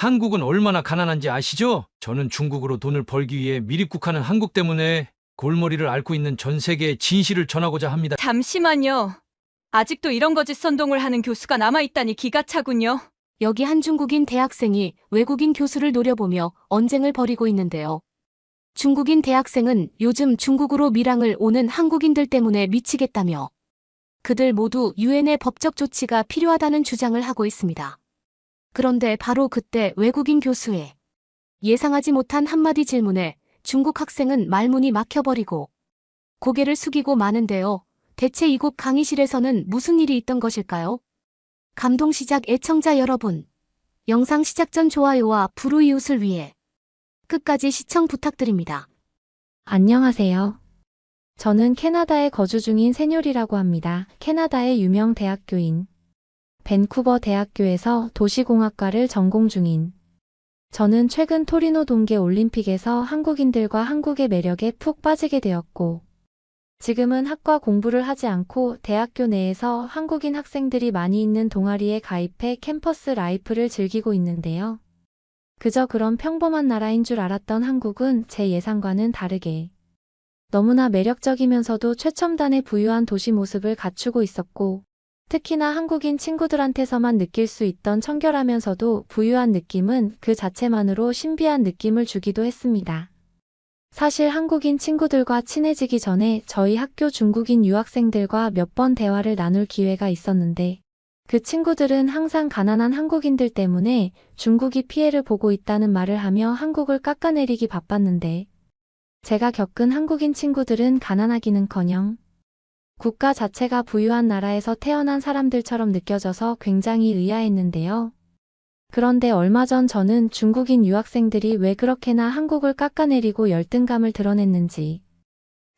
한국은 얼마나 가난한지 아시죠? 저는 중국으로 돈을 벌기 위해 미립국하는 한국 때문에 골머리를 앓고 있는 전 세계에 진실을 전하고자 합니다. 잠시만요. 아직도 이런 거짓 선동을 하는 교수가 남아있다니 기가 차군요. 여기 한 중국인 대학생이 외국인 교수를 노려보며 언쟁을 벌이고 있는데요. 중국인 대학생은 요즘 중국으로 밀항을 오는 한국인들 때문에 미치겠다며 그들 모두 유엔의 법적 조치가 필요하다는 주장을 하고 있습니다. 그런데 바로 그때 외국인 교수의 예상하지 못한 한마디 질문에 중국 학생은 말문이 막혀버리고 고개를 숙이고 마는데요. 대체 이곳 강의실에서는 무슨 일이 있던 것일까요? 감동시작 애청자 여러분, 영상 시작 전 좋아요와 불우이웃을 위해 끝까지 시청 부탁드립니다. 안녕하세요. 저는 캐나다에 거주 중인 세뇨리라고 합니다. 캐나다의 유명 대학교인 밴쿠버 대학교에서 도시공학과를 전공 중인 저는 최근 토리노 동계 올림픽에서 한국인들과 한국의 매력에 푹 빠지게 되었고 지금은 학과 공부를 하지 않고 대학교 내에서 한국인 학생들이 많이 있는 동아리에 가입해 캠퍼스 라이프를 즐기고 있는데요. 그저 그런 평범한 나라인 줄 알았던 한국은 제 예상과는 다르게 너무나 매력적이면서도 최첨단의 부유한 도시 모습을 갖추고 있었고 특히나 한국인 친구들한테서만 느낄 수 있던 청결하면서도 부유한 느낌은 그 자체만으로 신비한 느낌을 주기도 했습니다. 사실 한국인 친구들과 친해지기 전에 저희 학교 중국인 유학생들과 몇 번 대화를 나눌 기회가 있었는데 그 친구들은 항상 가난한 한국인들 때문에 중국이 피해를 보고 있다는 말을 하며 한국을 깎아내리기 바빴는데 제가 겪은 한국인 친구들은 가난하기는커녕 국가 자체가 부유한 나라에서 태어난 사람들처럼 느껴져서 굉장히 의아했는데요. 그런데 얼마 전 저는 중국인 유학생들이 왜 그렇게나 한국을 깎아내리고 열등감을 드러냈는지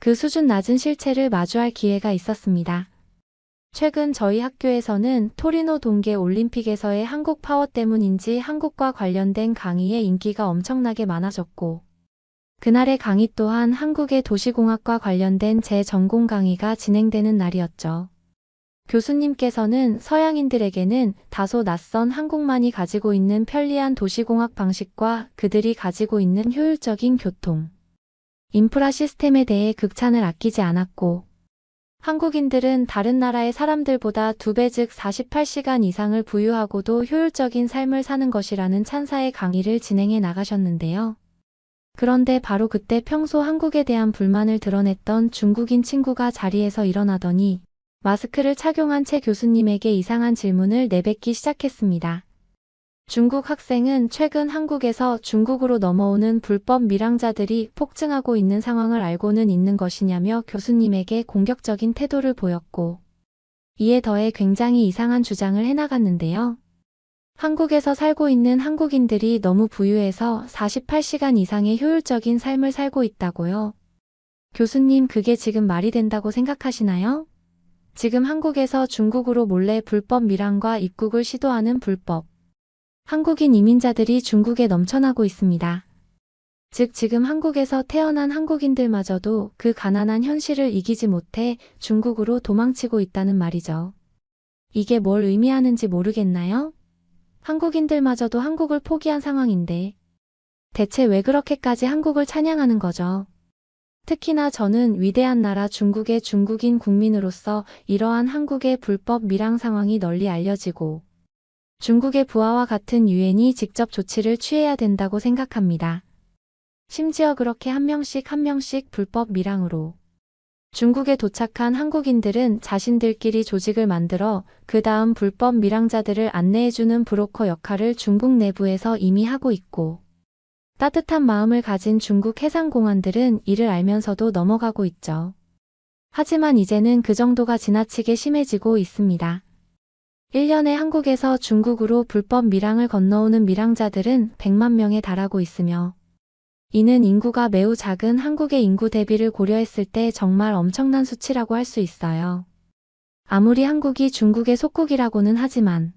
그 수준 낮은 실체를 마주할 기회가 있었습니다. 최근 저희 학교에서는 토리노 동계 올림픽에서의 한국 파워 때문인지 한국과 관련된 강의에 인기가 엄청나게 많아졌고 그날의 강의 또한 한국의 도시공학과 관련된 제 전공 강의가 진행되는 날이었죠. 교수님께서는 서양인들에게는 다소 낯선 한국만이 가지고 있는 편리한 도시공학 방식과 그들이 가지고 있는 효율적인 교통, 인프라 시스템에 대해 극찬을 아끼지 않았고 한국인들은 다른 나라의 사람들보다 2배 즉 48시간 이상을 부유하고도 효율적인 삶을 사는 것이라는 찬사의 강의를 진행해 나가셨는데요. 그런데 바로 그때 평소 한국에 대한 불만을 드러냈던 중국인 친구가 자리에서 일어나더니 마스크를 착용한 채 교수님에게 이상한 질문을 내뱉기 시작했습니다. 중국 학생은 최근 한국에서 중국으로 넘어오는 불법 밀항자들이 폭증하고 있는 상황을 알고는 있는 것이냐며 교수님에게 공격적인 태도를 보였고 이에 더해 굉장히 이상한 주장을 해나갔는데요. 한국에서 살고 있는 한국인들이 너무 부유해서 48시간 이상의 효율적인 삶을 살고 있다고요. 교수님, 그게 지금 말이 된다고 생각하시나요? 지금 한국에서 중국으로 몰래 불법 밀항과 입국을 시도하는 불법 한국인 이민자들이 중국에 넘쳐나고 있습니다. 즉 지금 한국에서 태어난 한국인들마저도 그 가난한 현실을 이기지 못해 중국으로 도망치고 있다는 말이죠. 이게 뭘 의미하는지 모르겠나요? 한국인들마저도 한국을 포기한 상황인데 대체 왜 그렇게까지 한국을 찬양하는 거죠? 특히나 저는 위대한 나라 중국의 중국인 국민으로서 이러한 한국의 불법 밀항 상황이 널리 알려지고 중국의 부하와 같은 유엔이 직접 조치를 취해야 된다고 생각합니다. 심지어 그렇게 한 명씩 불법 밀항으로 중국에 도착한 한국인들은 자신들끼리 조직을 만들어 그 다음 불법 밀항자들을 안내해주는 브로커 역할을 중국 내부에서 이미 하고 있고 따뜻한 마음을 가진 중국 해상공안들은 이를 알면서도 넘어가고 있죠. 하지만 이제는 그 정도가 지나치게 심해지고 있습니다. 1년에 한국에서 중국으로 불법 밀항을 건너오는 밀항자들은 100만 명에 달하고 있으며 이는 인구가 매우 작은 한국의 인구 대비를 고려했을 때 정말 엄청난 수치라고 할 수 있어요. 아무리 한국이 중국의 속국이라고는 하지만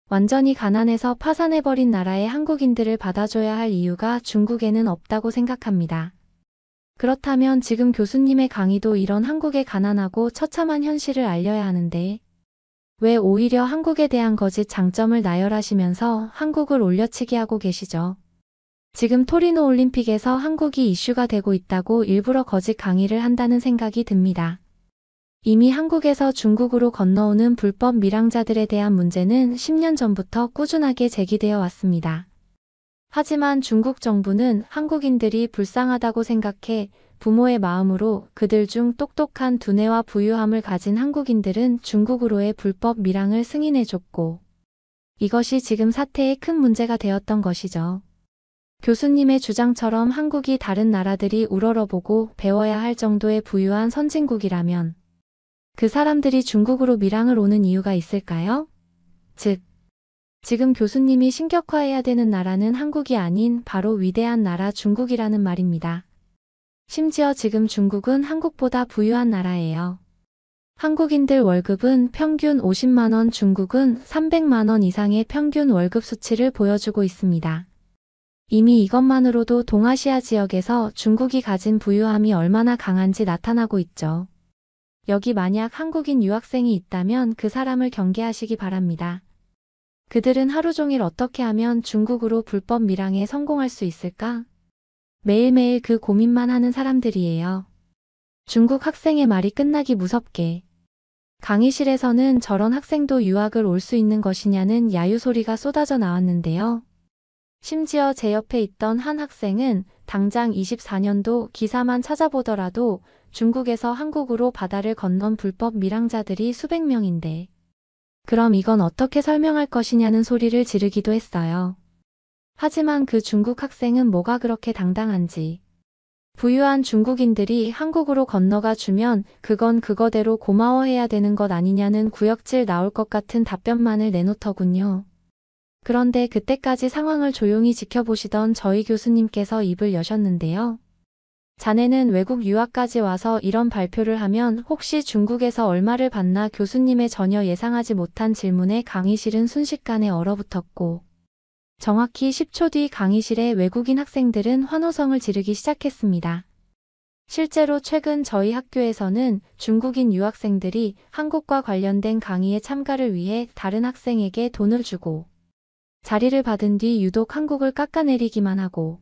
완전히 가난해서 파산해버린 나라의 한국인들을 받아줘야 할 이유가 중국에는 없다고 생각합니다. 그렇다면 지금 교수님의 강의도 이런 한국의 가난하고 처참한 현실을 알려야 하는데 왜 오히려 한국에 대한 거짓 장점을 나열하시면서 한국을 올려치기 하고 계시죠? 지금 토리노 올림픽에서 한국이 이슈가 되고 있다고 일부러 거짓 강의를 한다는 생각이 듭니다. 이미 한국에서 중국으로 건너오는 불법 밀항자들에 대한 문제는 10년 전부터 꾸준하게 제기되어 왔습니다. 하지만 중국 정부는 한국인들이 불쌍하다고 생각해 부모의 마음으로 그들 중 똑똑한 두뇌와 부유함을 가진 한국인들은 중국으로의 불법 밀항을 승인해줬고, 이것이 지금 사태의 큰 문제가 되었던 것이죠. 교수님의 주장처럼 한국이 다른 나라들이 우러러보고 배워야 할 정도의 부유한 선진국이라면 그 사람들이 중국으로 밀항을 오는 이유가 있을까요? 즉, 지금 교수님이 신격화해야 되는 나라는 한국이 아닌 바로 위대한 나라 중국이라는 말입니다. 심지어 지금 중국은 한국보다 부유한 나라예요. 한국인들 월급은 평균 50만 원, 중국은 300만 원 이상의 평균 월급 수치를 보여주고 있습니다. 이미 이것만으로도 동아시아 지역에서 중국이 가진 부유함이 얼마나 강한지 나타나고 있죠. 여기 만약 한국인 유학생이 있다면 그 사람을 경계하시기 바랍니다. 그들은 하루 종일 어떻게 하면 중국으로 불법 밀항에 성공할 수 있을까? 매일매일 그 고민만 하는 사람들이에요. 중국 학생의 말이 끝나기 무섭게. 강의실에서는 저런 학생도 유학을 올 수 있는 것이냐는 야유 소리가 쏟아져 나왔는데요. 심지어 제 옆에 있던 한 학생은 당장 24년도 기사만 찾아보더라도 중국에서 한국으로 바다를 건넌 불법 밀항자들이 수백 명인데 그럼 이건 어떻게 설명할 것이냐는 소리를 지르기도 했어요. 하지만 그 중국 학생은 뭐가 그렇게 당당한지. 부유한 중국인들이 한국으로 건너가 주면 그건 그거대로 고마워해야 되는 것 아니냐는 구역질 나올 것 같은 답변만을 내놓더군요. 그런데 그때까지 상황을 조용히 지켜보시던 저희 교수님께서 입을 여셨는데요. 자네는 외국 유학까지 와서 이런 발표를 하면 혹시 중국에서 얼마를 받나 교수님의 전혀 예상하지 못한 질문에 강의실은 순식간에 얼어붙었고 정확히 10초 뒤 강의실의 외국인 학생들은 환호성을 지르기 시작했습니다. 실제로 최근 저희 학교에서는 중국인 유학생들이 한국과 관련된 강의에 참가를 위해 다른 학생에게 돈을 주고 자리를 받은 뒤 유독 한국을 깎아내리기만 하고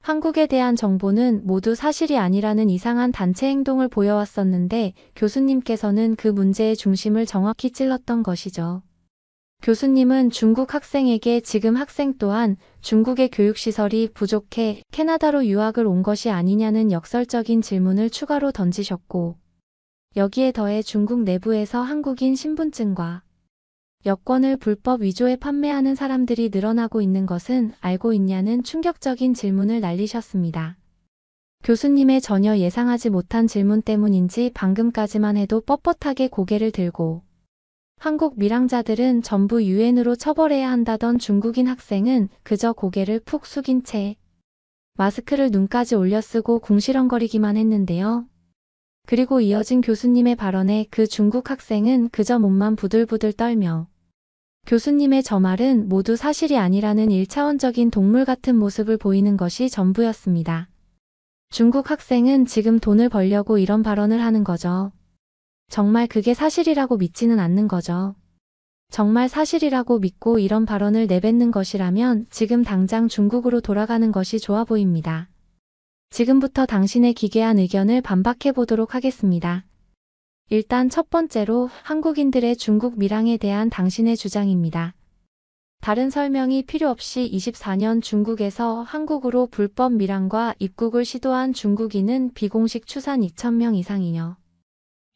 한국에 대한 정보는 모두 사실이 아니라는 이상한 단체 행동을 보여왔었는데 교수님께서는 그 문제의 중심을 정확히 찔렀던 것이죠. 교수님은 중국 학생에게 지금 학생 또한 중국의 교육시설이 부족해 캐나다로 유학을 온 것이 아니냐는 역설적인 질문을 추가로 던지셨고 여기에 더해 중국 내부에서 한국인 신분증과 여권을 불법 위조해 판매하는 사람들이 늘어나고 있는 것은 알고 있냐는 충격적인 질문을 날리셨습니다. 교수님의 전혀 예상하지 못한 질문 때문인지 방금까지만 해도 뻣뻣하게 고개를 들고 한국 밀항자들은 전부 유엔으로 처벌해야 한다던 중국인 학생은 그저 고개를 푹 숙인 채 마스크를 눈까지 올려 쓰고 궁시렁거리기만 했는데요. 그리고 이어진 교수님의 발언에 그 중국 학생은 그저 몸만 부들부들 떨며 교수님의 저 말은 모두 사실이 아니라는 1차원적인 동물 같은 모습을 보이는 것이 전부였습니다. 중국 학생은 지금 돈을 벌려고 이런 발언을 하는 거죠. 정말 그게 사실이라고 믿지는 않는 거죠. 정말 사실이라고 믿고 이런 발언을 내뱉는 것이라면 지금 당장 중국으로 돌아가는 것이 좋아 보입니다. 지금부터 당신의 기괴한 의견을 반박해 보도록 하겠습니다. 일단 첫 번째로 한국인들의 중국 밀항에 대한 당신의 주장입니다. 다른 설명이 필요 없이 24년 중국에서 한국으로 불법 밀항과 입국을 시도한 중국인은 비공식 추산 2,000명 이상이며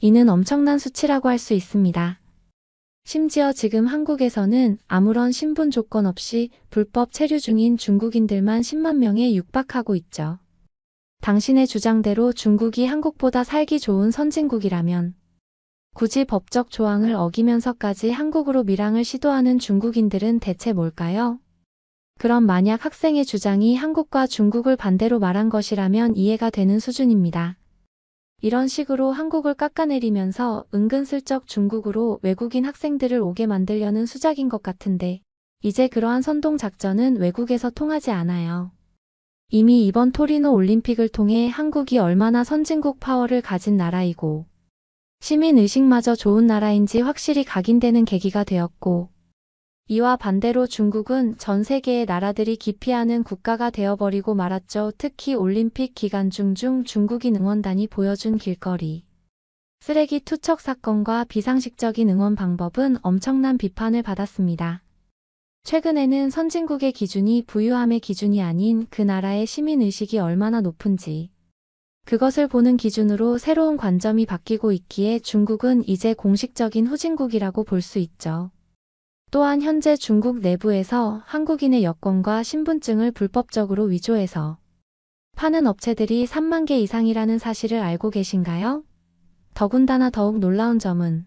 이는 엄청난 수치라고 할 수 있습니다. 심지어 지금 한국에서는 아무런 신분 조건 없이 불법 체류 중인 중국인들만 10만 명에 육박하고 있죠. 당신의 주장대로 중국이 한국보다 살기 좋은 선진국이라면 굳이 법적 조항을 어기면서까지 한국으로 밀항을 시도하는 중국인들은 대체 뭘까요? 그럼 만약 학생의 주장이 한국과 중국을 반대로 말한 것이라면 이해가 되는 수준입니다. 이런 식으로 한국을 깎아내리면서 은근슬쩍 중국으로 외국인 학생들을 오게 만들려는 수작인 것 같은데 이제 그러한 선동 작전은 외국에서 통하지 않아요. 이미 이번 토리노 올림픽을 통해 한국이 얼마나 선진국 파워를 가진 나라이고 시민의식마저 좋은 나라인지 확실히 각인되는 계기가 되었고, 이와 반대로 중국은 전 세계의 나라들이 기피하는 국가가 되어버리고 말았죠. 특히 올림픽 기간 중 중국인 응원단이 보여준 길거리 쓰레기 투척 사건과 비상식적인 응원 방법은 엄청난 비판을 받았습니다. 최근에는 선진국의 기준이 부유함의 기준이 아닌 그 나라의 시민의식이 얼마나 높은지, 그것을 보는 기준으로 새로운 관점이 바뀌고 있기에 중국은 이제 공식적인 후진국이라고 볼 수 있죠. 또한 현재 중국 내부에서 한국인의 여권과 신분증을 불법적으로 위조해서 파는 업체들이 3만 개 이상이라는 사실을 알고 계신가요? 더군다나 더욱 놀라운 점은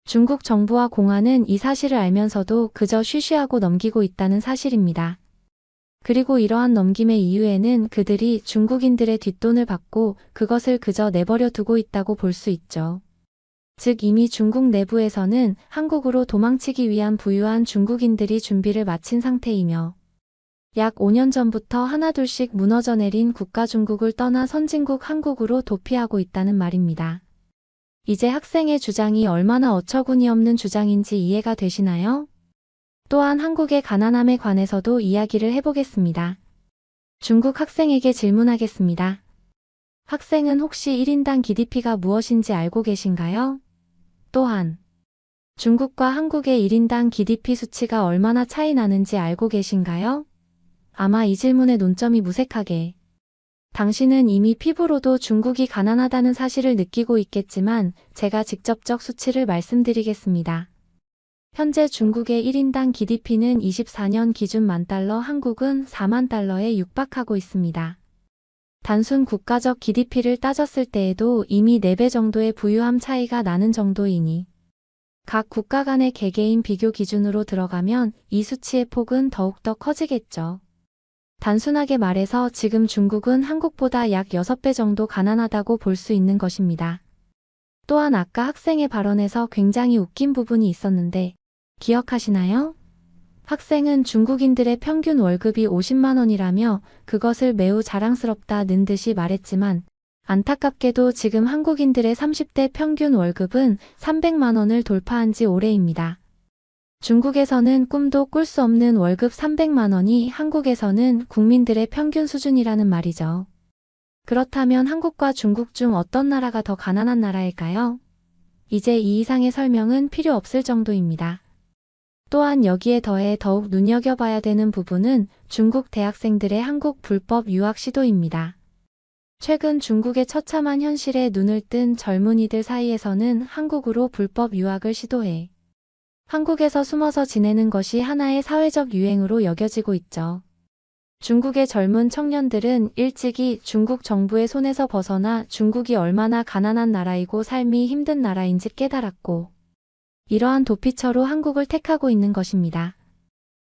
중국 정부와 공안은 이 사실을 알면서도 그저 쉬쉬하고 넘기고 있다는 사실입니다. 그리고 이러한 넘김의 이유에는 그들이 중국인들의 뒷돈을 받고 그것을 그저 내버려 두고 있다고 볼 수 있죠. 즉 이미 중국 내부에서는 한국으로 도망치기 위한 부유한 중국인들이 준비를 마친 상태이며 약 5년 전부터 하나둘씩 무너져 내린 국가 중국을 떠나 선진국 한국으로 도피하고 있다는 말입니다. 이제 학생의 주장이 얼마나 어처구니 없는 주장인지 이해가 되시나요? 또한 한국의 가난함에 관해서도 이야기를 해보겠습니다. 중국 학생에게 질문하겠습니다. 학생은 혹시 1인당 GDP가 무엇인지 알고 계신가요? 또한 중국과 한국의 1인당 GDP 수치가 얼마나 차이 나는지 알고 계신가요? 아마 이 질문의 논점이 무색하게 당신은 이미 피부로도 중국이 가난하다는 사실을 느끼고 있겠지만 제가 직접적 수치를 말씀드리겠습니다. 현재 중국의 1인당 GDP는 24년 기준 $10,000, 한국은 $40,000에 육박하고 있습니다. 단순 국가적 GDP를 따졌을 때에도 이미 4배 정도의 부유함 차이가 나는 정도이니 각 국가 간의 개개인 비교 기준으로 들어가면 이 수치의 폭은 더욱더 커지겠죠. 단순하게 말해서 지금 중국은 한국보다 약 6배 정도 가난하다고 볼 수 있는 것입니다. 또한 아까 학생의 발언에서 굉장히 웃긴 부분이 있었는데 기억하시나요? 학생은 중국인들의 평균 월급이 50만 원이라며 그것을 매우 자랑스럽다는 듯이 말했지만 안타깝게도 지금 한국인들의 30대 평균 월급은 300만 원을 돌파한 지 오래입니다. 중국에서는 꿈도 꿀 수 없는 월급 300만 원이 한국에서는 국민들의 평균 수준이라는 말이죠. 그렇다면 한국과 중국 중 어떤 나라가 더 가난한 나라일까요? 이제 이 이상의 설명은 필요 없을 정도입니다. 또한 여기에 더해 더욱 눈여겨봐야 되는 부분은 중국 대학생들의 한국 불법 유학 시도입니다. 최근 중국의 처참한 현실에 눈을 뜬 젊은이들 사이에서는 한국으로 불법 유학을 시도해 한국에서 숨어서 지내는 것이 하나의 사회적 유행으로 여겨지고 있죠. 중국의 젊은 청년들은 일찍이 중국 정부의 손에서 벗어나 중국이 얼마나 가난한 나라이고 삶이 힘든 나라인지 깨달았고 이러한 도피처로 한국을 택하고 있는 것입니다.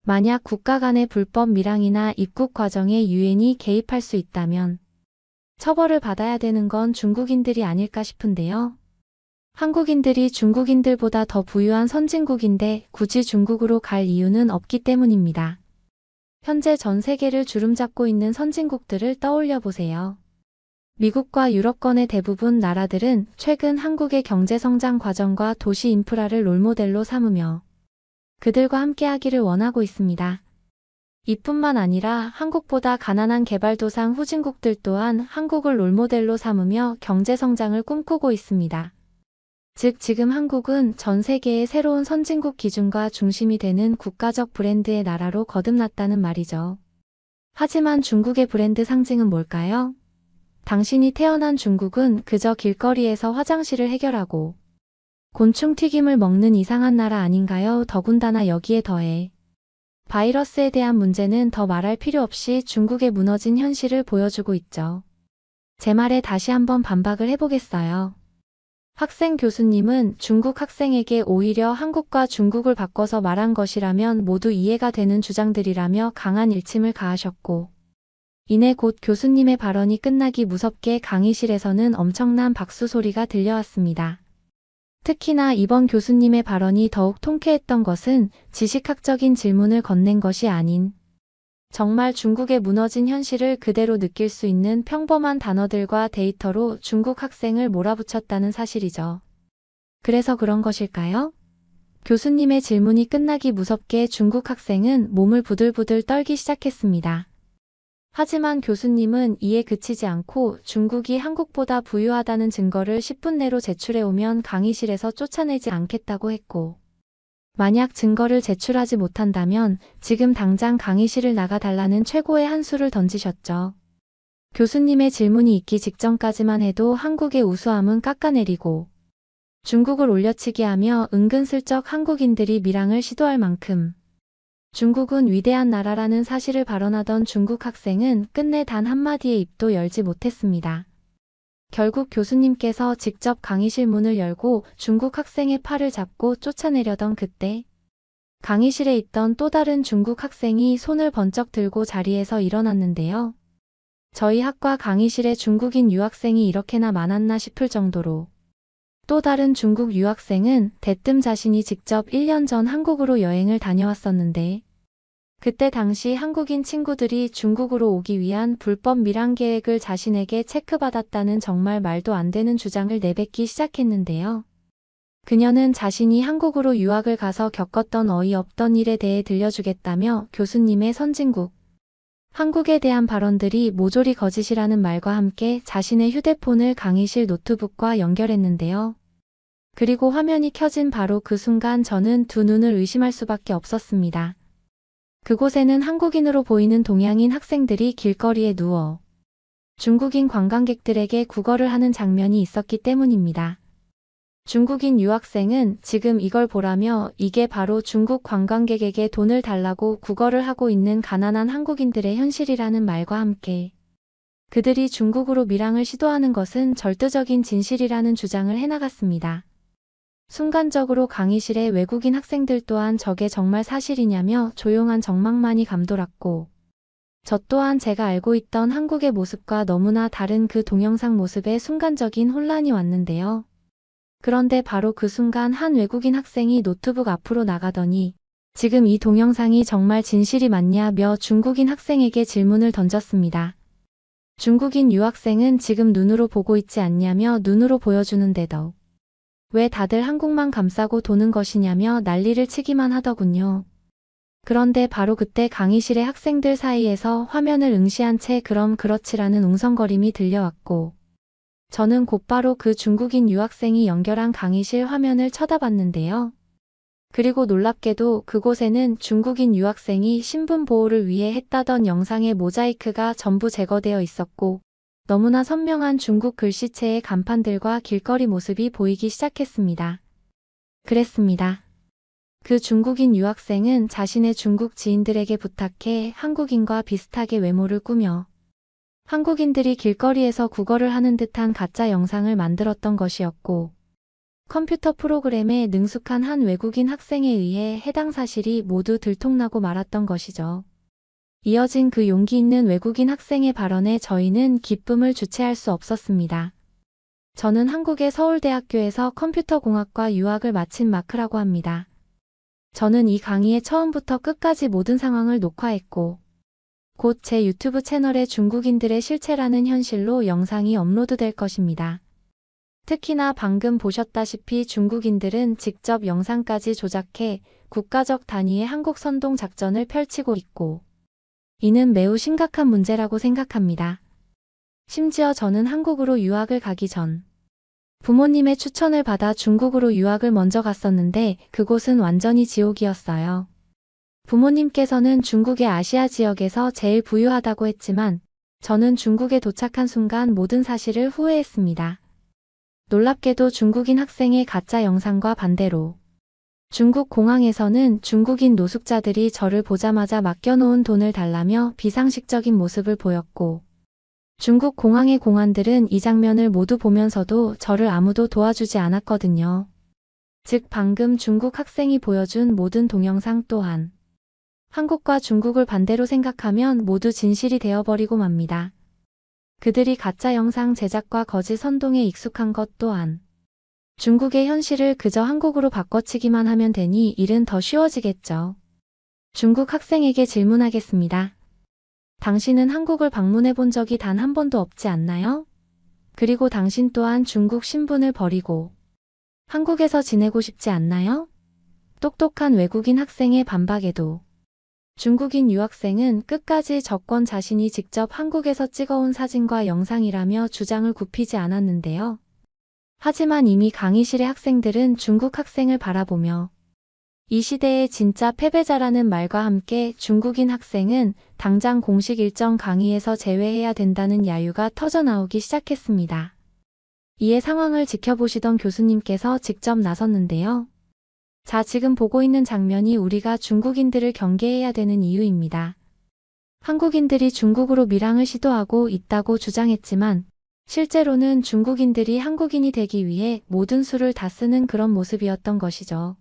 만약 국가 간의 불법 밀항이나 입국 과정에 유엔이 개입할 수 있다면 처벌을 받아야 되는 건 중국인들이 아닐까 싶은데요. 한국인들이 중국인들보다 더 부유한 선진국인데 굳이 중국으로 갈 이유는 없기 때문입니다. 현재 전 세계를 주름잡고 있는 선진국들을 떠올려 보세요. 미국과 유럽권의 대부분 나라들은 최근 한국의 경제성장 과정과 도시 인프라를 롤모델로 삼으며 그들과 함께하기를 원하고 있습니다. 이뿐만 아니라 한국보다 가난한 개발도상 후진국들 또한 한국을 롤모델로 삼으며 경제성장을 꿈꾸고 있습니다. 즉 지금 한국은 전 세계의 새로운 선진국 기준과 중심이 되는 국가적 브랜드의 나라로 거듭났다는 말이죠. 하지만 중국의 브랜드 상징은 뭘까요? 당신이 태어난 중국은 그저 길거리에서 화장실을 해결하고 곤충 튀김을 먹는 이상한 나라 아닌가요? 더군다나 여기에 더해 바이러스에 대한 문제는 더 말할 필요 없이 중국의 무너진 현실을 보여주고 있죠. 제 말에 다시 한번 반박을 해보겠어요. 학생 교수님은 중국 학생에게 오히려 한국과 중국을 바꿔서 말한 것이라면 모두 이해가 되는 주장들이라며 강한 일침을 가하셨고 이내 곧 교수님의 발언이 끝나기 무섭게 강의실에서는 엄청난 박수 소리가 들려왔습니다. 특히나 이번 교수님의 발언이 더욱 통쾌했던 것은 지식학적인 질문을 건넨 것이 아닌 정말 중국의 무너진 현실을 그대로 느낄 수 있는 평범한 단어들과 데이터로 중국 학생을 몰아붙였다는 사실이죠. 그래서 그런 것일까요? 교수님의 질문이 끝나기 무섭게 중국 학생은 몸을 부들부들 떨기 시작했습니다. 하지만 교수님은 이에 그치지 않고 중국이 한국보다 부유하다는 증거를 10분 내로 제출해 오면 강의실에서 쫓아내지 않겠다고 했고, 만약 증거를 제출하지 못한다면 지금 당장 강의실을 나가달라는 최고의 한 수를 던지셨죠. 교수님의 질문이 있기 직전까지만 해도 한국의 우수함은 깎아내리고 중국을 올려치기 하며 은근슬쩍 한국인들이 밀항을 시도할 만큼 중국은 위대한 나라라는 사실을 발언하던 중국 학생은 끝내 단 한마디의 입도 열지 못했습니다. 결국 교수님께서 직접 강의실 문을 열고 중국 학생의 팔을 잡고 쫓아내려던 그때 강의실에 있던 또 다른 중국 학생이 손을 번쩍 들고 자리에서 일어났는데요. 저희 학과 강의실에 중국인 유학생이 이렇게나 많았나 싶을 정도로 또 다른 중국 유학생은 대뜸 자신이 직접 1년 전 한국으로 여행을 다녀왔었는데 그때 당시 한국인 친구들이 중국으로 오기 위한 불법 밀항 계획을 자신에게 체크받았다는 정말 말도 안 되는 주장을 내뱉기 시작했는데요. 그녀는 자신이 한국으로 유학을 가서 겪었던 어이없던 일에 대해 들려주겠다며 교수님의 선진국, 한국에 대한 발언들이 모조리 거짓이라는 말과 함께 자신의 휴대폰을 강의실 노트북과 연결했는데요. 그리고 화면이 켜진 바로 그 순간 저는 두 눈을 의심할 수밖에 없었습니다. 그곳에는 한국인으로 보이는 동양인 학생들이 길거리에 누워 중국인 관광객들에게 구걸을 하는 장면이 있었기 때문입니다. 중국인 유학생은 지금 이걸 보라며 이게 바로 중국 관광객에게 돈을 달라고 구걸을 하고 있는 가난한 한국인들의 현실이라는 말과 함께 그들이 중국으로 밀항을 시도하는 것은 절대적인 진실이라는 주장을 해나갔습니다. 순간적으로 강의실의 외국인 학생들 또한 저게 정말 사실이냐며 조용한 적막만이 감돌았고 저 또한 제가 알고 있던 한국의 모습과 너무나 다른 그 동영상 모습에 순간적인 혼란이 왔는데요. 그런데 바로 그 순간 한 외국인 학생이 노트북 앞으로 나가더니 지금 이 동영상이 정말 진실이 맞냐며 중국인 학생에게 질문을 던졌습니다. 중국인 유학생은 지금 눈으로 보고 있지 않냐며 눈으로 보여주는데도 왜 다들 한국만 감싸고 도는 것이냐며 난리를 치기만 하더군요. 그런데 바로 그때 강의실의 학생들 사이에서 화면을 응시한 채 그럼 그렇지라는 웅성거림이 들려왔고 저는 곧바로 그 중국인 유학생이 연결한 강의실 화면을 쳐다봤는데요. 그리고 놀랍게도 그곳에는 중국인 유학생이 신분 보호를 위해 했다던 영상의 모자이크가 전부 제거되어 있었고 너무나 선명한 중국 글씨체의 간판들과 길거리 모습이 보이기 시작했습니다. 그랬습니다. 그 중국인 유학생은 자신의 중국 지인들에게 부탁해 한국인과 비슷하게 외모를 꾸며 한국인들이 길거리에서 구걸을 하는 듯한 가짜 영상을 만들었던 것이었고 컴퓨터 프로그램에 능숙한 한 외국인 학생에 의해 해당 사실이 모두 들통나고 말았던 것이죠. 이어진 그 용기 있는 외국인 학생의 발언에 저희는 기쁨을 주체할 수 없었습니다. 저는 한국의 서울대학교에서 컴퓨터공학과 유학을 마친 마크라고 합니다. 저는 이 강의의 처음부터 끝까지 모든 상황을 녹화했고 곧 제 유튜브 채널에 중국인들의 실체라는 현실로 영상이 업로드될 것입니다. 특히나 방금 보셨다시피 중국인들은 직접 영상까지 조작해 국가적 단위의 한국 선동 작전을 펼치고 있고 이는 매우 심각한 문제라고 생각합니다. 심지어 저는 한국으로 유학을 가기 전 부모님의 추천을 받아 중국으로 유학을 먼저 갔었는데 그곳은 완전히 지옥이었어요. 부모님께서는 중국의 아시아 지역에서 제일 부유하다고 했지만 저는 중국에 도착한 순간 모든 사실을 후회했습니다. 놀랍게도 중국인 학생의 가짜 영상과 반대로 중국 공항에서는 중국인 노숙자들이 저를 보자마자 맡겨놓은 돈을 달라며 비상식적인 모습을 보였고 중국 공항의 공안들은 이 장면을 모두 보면서도 저를 아무도 도와주지 않았거든요. 즉 방금 중국 학생이 보여준 모든 동영상 또한 한국과 중국을 반대로 생각하면 모두 진실이 되어버리고 맙니다. 그들이 가짜 영상 제작과 거짓 선동에 익숙한 것 또한 중국의 현실을 그저 한국으로 바꿔치기만 하면 되니 일은 더 쉬워지겠죠. 중국 학생에게 질문하겠습니다. 당신은 한국을 방문해 본 적이 단 한 번도 없지 않나요? 그리고 당신 또한 중국 신분을 버리고 한국에서 지내고 싶지 않나요? 똑똑한 외국인 학생의 반박에도 중국인 유학생은 끝까지 저권 자신이 직접 한국에서 찍어온 사진과 영상이라며 주장을 굽히지 않았는데요. 하지만 이미 강의실의 학생들은 중국 학생을 바라보며 이 시대의 진짜 패배자라는 말과 함께 중국인 학생은 당장 공식 일정 강의에서 제외해야 된다는 야유가 터져나오기 시작했습니다. 이에 상황을 지켜보시던 교수님께서 직접 나섰는데요. 자, 지금 보고 있는 장면이 우리가 중국인들을 경계해야 되는 이유입니다. 한국인들이 중국으로 밀항을 시도하고 있다고 주장했지만 실제로는 중국인들이 한국인이 되기 위해 모든 수를 다 쓰는 그런 모습이었던 것이죠.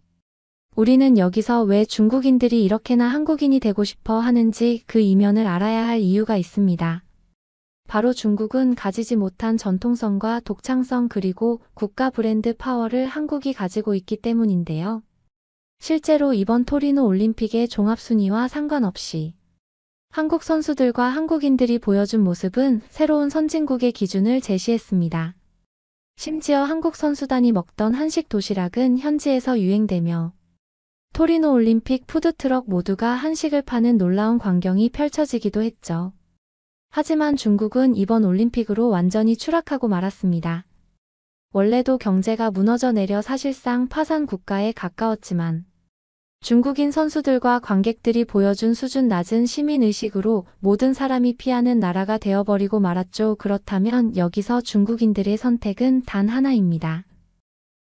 우리는 여기서 왜 중국인들이 이렇게나 한국인이 되고 싶어 하는지 그 이면을 알아야 할 이유가 있습니다. 바로 중국은 가지지 못한 전통성과 독창성 그리고 국가 브랜드 파워를 한국이 가지고 있기 때문인데요. 실제로 이번 토리노 올림픽의 종합순위와 상관없이 한국 선수들과 한국인들이 보여준 모습은 새로운 선진국의 기준을 제시했습니다. 심지어 한국 선수단이 먹던 한식 도시락은 현지에서 유행되며 토리노 올림픽 푸드트럭 모두가 한식을 파는 놀라운 광경이 펼쳐지기도 했죠. 하지만 중국은 이번 올림픽으로 완전히 추락하고 말았습니다. 원래도 경제가 무너져 내려 사실상 파산 국가에 가까웠지만 중국인 선수들과 관객들이 보여준 수준 낮은 시민의식으로 모든 사람이 피하는 나라가 되어버리고 말았죠. 그렇다면 여기서 중국인들의 선택은 단 하나입니다.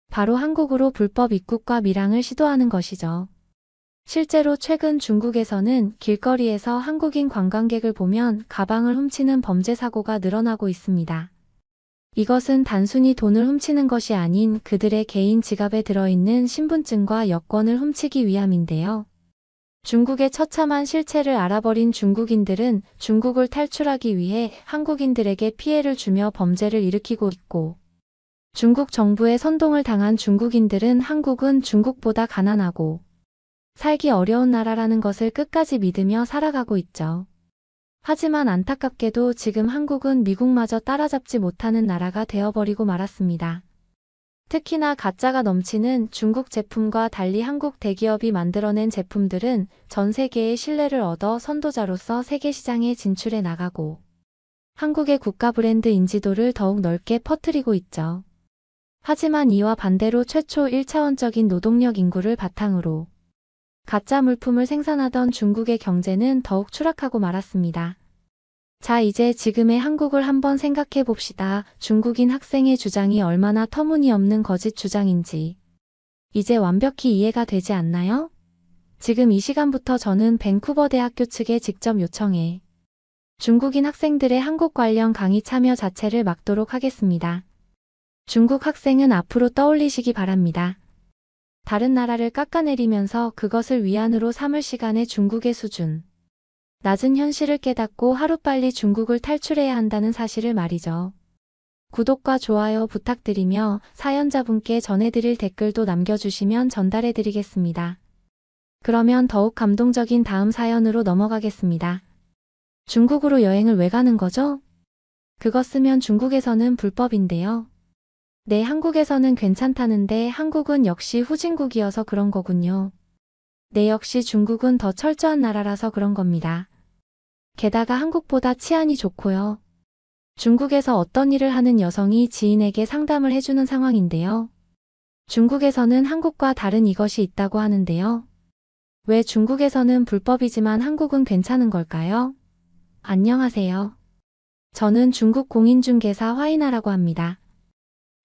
바로 한국으로 불법 입국과 밀항을 시도하는 것이죠. 실제로 최근 중국에서는 길거리에서 한국인 관광객을 보면 가방을 훔치는 범죄 사고가 늘어나고 있습니다. 이것은 단순히 돈을 훔치는 것이 아닌 그들의 개인 지갑에 들어있는 신분증과 여권을 훔치기 위함인데요. 중국의 처참한 실체를 알아버린 중국인들은 중국을 탈출하기 위해 한국인들에게 피해를 주며 범죄를 일으키고 있고, 중국 정부의 선동을 당한 중국인들은 한국은 중국보다 가난하고 살기 어려운 나라라는 것을 끝까지 믿으며 살아가고 있죠. 하지만 안타깝게도 지금 한국은 미국마저 따라잡지 못하는 나라가 되어버리고 말았습니다. 특히나 가짜가 넘치는 중국 제품과 달리 한국 대기업이 만들어낸 제품들은 전 세계의 신뢰를 얻어 선도자로서 세계 시장에 진출해 나가고 한국의 국가 브랜드 인지도를 더욱 넓게 퍼뜨리고 있죠. 하지만 이와 반대로 최초 1차원적인 노동력 인구를 바탕으로 가짜 물품을 생산하던 중국의 경제는 더욱 추락하고 말았습니다. 자, 이제 지금의 한국을 한번 생각해 봅시다. 중국인 학생의 주장이 얼마나 터무니없는 거짓 주장인지 이제 완벽히 이해가 되지 않나요? 지금 이 시간부터 저는 밴쿠버 대학교 측에 직접 요청해 중국인 학생들의 한국 관련 강의 참여 자체를 막도록 하겠습니다. 중국 학생은 앞으로 떠올리시기 바랍니다. 다른 나라를 깎아내리면서 그것을 위안으로 삼을 시간에 중국의 수준, 낮은 현실을 깨닫고 하루빨리 중국을 탈출해야 한다는 사실을 말이죠. 구독과 좋아요 부탁드리며 사연자분께 전해드릴 댓글도 남겨주시면 전달해드리겠습니다. 그러면 더욱 감동적인 다음 사연으로 넘어가겠습니다. 중국으로 여행을 왜 가는 거죠? 그거 쓰면 중국에서는 불법인데요. 네, 한국에서는 괜찮다는데 한국은 역시 후진국이어서 그런 거군요. 네, 역시 중국은 더 철저한 나라라서 그런 겁니다. 게다가 한국보다 치안이 좋고요. 중국에서 어떤 일을 하는 여성이 지인에게 상담을 해주는 상황인데요. 중국에서는 한국과 다른 이것이 있다고 하는데요. 왜 중국에서는 불법이지만 한국은 괜찮은 걸까요? 안녕하세요. 저는 중국 공인중개사 화이나라고 합니다.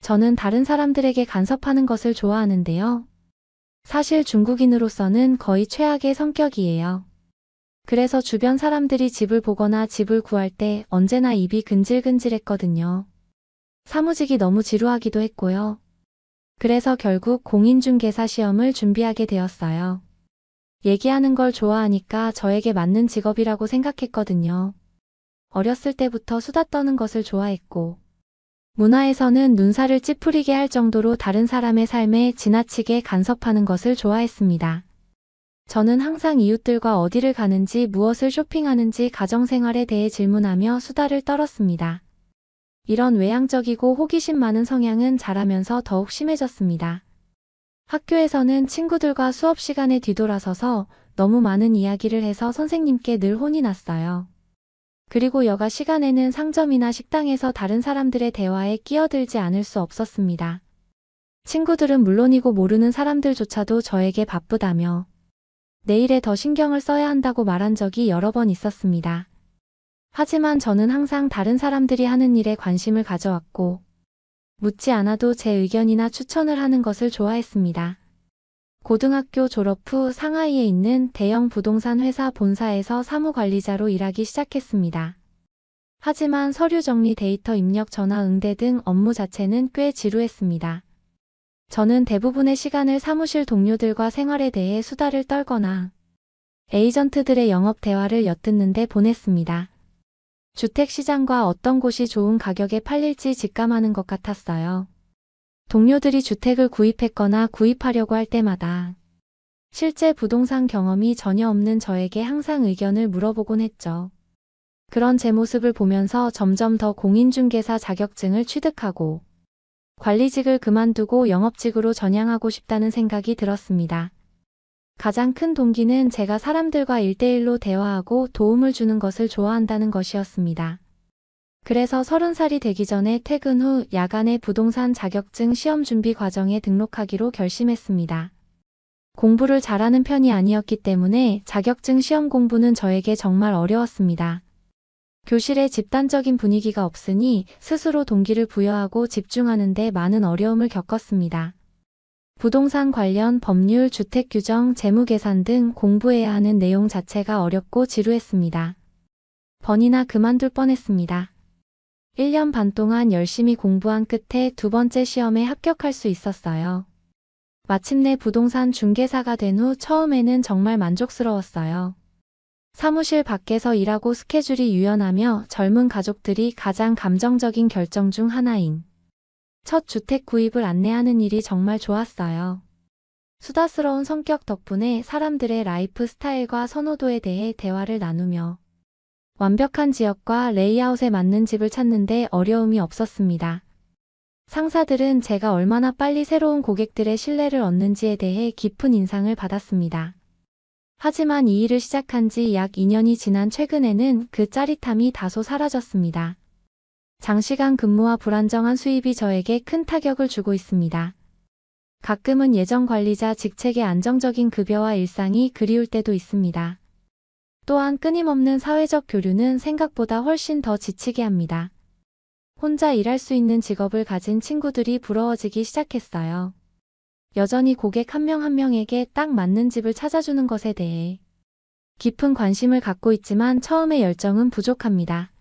저는 다른 사람들에게 간섭하는 것을 좋아하는데요. 사실 중국인으로서는 거의 최악의 성격이에요. 그래서 주변 사람들이 집을 보거나 집을 구할 때 언제나 입이 근질근질했거든요. 사무직이 너무 지루하기도 했고요. 그래서 결국 공인중개사 시험을 준비하게 되었어요. 얘기하는 걸 좋아하니까 저에게 맞는 직업이라고 생각했거든요. 어렸을 때부터 수다 떠는 것을 좋아했고, 문화에서는 눈살을 찌푸리게 할 정도로 다른 사람의 삶에 지나치게 간섭하는 것을 좋아했습니다. 저는 항상 이웃들과 어디를 가는지 무엇을 쇼핑하는지 가정생활에 대해 질문하며 수다를 떨었습니다. 이런 외향적이고 호기심 많은 성향은 자라면서 더욱 심해졌습니다. 학교에서는 친구들과 수업 시간에 뒤돌아서서 너무 많은 이야기를 해서 선생님께 늘 혼이 났어요. 그리고 여가 시간에는 상점이나 식당에서 다른 사람들의 대화에 끼어들지 않을 수 없었습니다. 친구들은 물론이고 모르는 사람들조차도 저에게 바쁘다며 내일에 더 신경을 써야 한다고 말한 적이 여러 번 있었습니다. 하지만 저는 항상 다른 사람들이 하는 일에 관심을 가져왔고 묻지 않아도 제 의견이나 추천을 하는 것을 좋아했습니다. 고등학교 졸업 후 상하이에 있는 대형 부동산 회사 본사에서 사무관리자로 일하기 시작했습니다. 하지만 서류 정리, 데이터 입력, 전화 응대 등 업무 자체는 꽤 지루했습니다. 저는 대부분의 시간을 사무실 동료들과 생활에 대해 수다를 떨거나 에이전트들의 영업 대화를 엿듣는 데 보냈습니다. 주택시장과 어떤 곳이 좋은 가격에 팔릴지 직감하는 것 같았어요. 동료들이 주택을 구입했거나 구입하려고 할 때마다 실제 부동산 경험이 전혀 없는 저에게 항상 의견을 물어보곤 했죠. 그런 제 모습을 보면서 점점 더 공인중개사 자격증을 취득하고 관리직을 그만두고 영업직으로 전향하고 싶다는 생각이 들었습니다. 가장 큰 동기는 제가 사람들과 1대1로 대화하고 도움을 주는 것을 좋아한다는 것이었습니다. 그래서 30살이 되기 전에 퇴근 후 야간에 부동산 자격증 시험 준비 과정에 등록하기로 결심했습니다. 공부를 잘하는 편이 아니었기 때문에 자격증 시험 공부는 저에게 정말 어려웠습니다. 교실에 집단적인 분위기가 없으니 스스로 동기를 부여하고 집중하는 데 많은 어려움을 겪었습니다. 부동산 관련 법률, 주택규정, 재무계산 등 공부해야 하는 내용 자체가 어렵고 지루했습니다. 번이나 그만둘 뻔했습니다. 1년 반 동안 열심히 공부한 끝에 두 번째 시험에 합격할 수 있었어요. 마침내 부동산 중개사가 된 후 처음에는 정말 만족스러웠어요. 사무실 밖에서 일하고 스케줄이 유연하며 젊은 가족들이 가장 감정적인 결정 중 하나인 첫 주택 구입을 안내하는 일이 정말 좋았어요. 수다스러운 성격 덕분에 사람들의 라이프 스타일과 선호도에 대해 대화를 나누며 완벽한 지역과 레이아웃에 맞는 집을 찾는데 어려움이 없었습니다. 상사들은 제가 얼마나 빨리 새로운 고객들의 신뢰를 얻는지에 대해 깊은 인상을 받았습니다. 하지만 이 일을 시작한 지 약 2년이 지난 최근에는 그 짜릿함이 다소 사라졌습니다. 장시간 근무와 불안정한 수입이 저에게 큰 타격을 주고 있습니다. 가끔은 예전 관리자 직책의 안정적인 급여와 일상이 그리울 때도 있습니다. 또한 끊임없는 사회적 교류는 생각보다 훨씬 더 지치게 합니다. 혼자 일할 수 있는 직업을 가진 친구들이 부러워지기 시작했어요. 여전히 고객 한 명 한 명에게 딱 맞는 집을 찾아주는 것에 대해 깊은 관심을 갖고 있지만 처음의 열정은 부족합니다.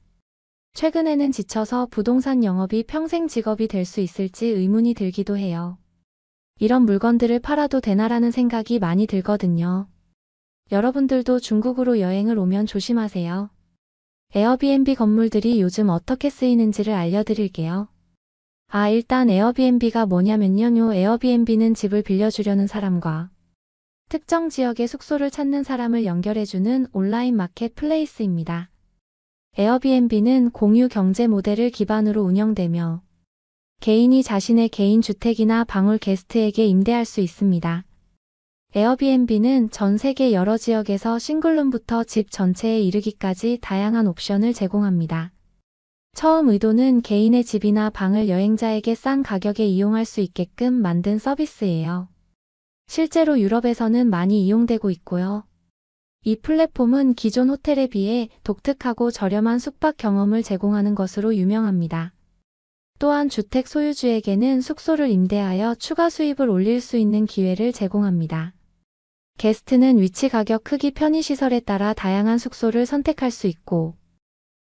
최근에는 지쳐서 부동산 영업이 평생 직업이 될 수 있을지 의문이 들기도 해요. 이런 물건들을 팔아도 되나라는 생각이 많이 들거든요. 여러분들도 중국으로 여행을 오면 조심하세요. 에어비앤비 건물들이 요즘 어떻게 쓰이는지를 알려드릴게요. 일단 에어비앤비가 뭐냐면요. 에어비앤비는 집을 빌려주려는 사람과 특정 지역의 숙소를 찾는 사람을 연결해주는 온라인 마켓 플레이스입니다. 에어비앤비는 공유 경제 모델을 기반으로 운영되며 개인이 자신의 개인 주택이나 방을 게스트에게 임대할 수 있습니다. 에어비앤비는 전 세계 여러 지역에서 싱글룸부터 집 전체에 이르기까지 다양한 옵션을 제공합니다. 처음 의도는 개인의 집이나 방을 여행자에게 싼 가격에 이용할 수 있게끔 만든 서비스예요. 실제로 유럽에서는 많이 이용되고 있고요. 이 플랫폼은 기존 호텔에 비해 독특하고 저렴한 숙박 경험을 제공하는 것으로 유명합니다. 또한 주택 소유주에게는 숙소를 임대하여 추가 수입을 올릴 수 있는 기회를 제공합니다. 게스트는 위치, 가격, 크기, 편의시설에 따라 다양한 숙소를 선택할 수 있고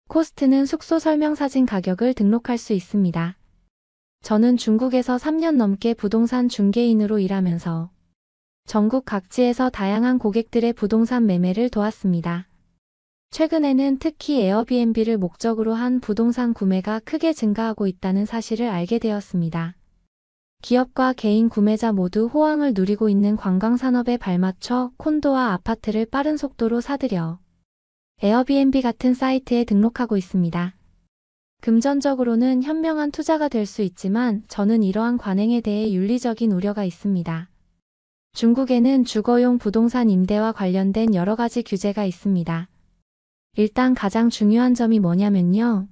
코스트는 숙소 설명 사진 가격을 등록할 수 있습니다. 저는 중국에서 3년 넘게 부동산 중개인으로 일하면서 전국 각지에서 다양한 고객들의 부동산 매매를 도왔습니다. 최근에는 특히 에어비앤비를 목적으로 한 부동산 구매가 크게 증가하고 있다는 사실을 알게 되었습니다. 기업과 개인 구매자 모두 호황을 누리고 있는 관광산업에 발맞춰 콘도와 아파트를 빠른 속도로 사들여 에어비앤비 같은 사이트에 등록하고 있습니다. 금전적으로는 현명한 투자가 될 수 있지만 저는 이러한 관행에 대해 윤리적인 우려가 있습니다. 중국에는 주거용 부동산 임대와 관련된 여러 가지 규제가 있습니다. 일단 가장 중요한 점이 뭐냐면요.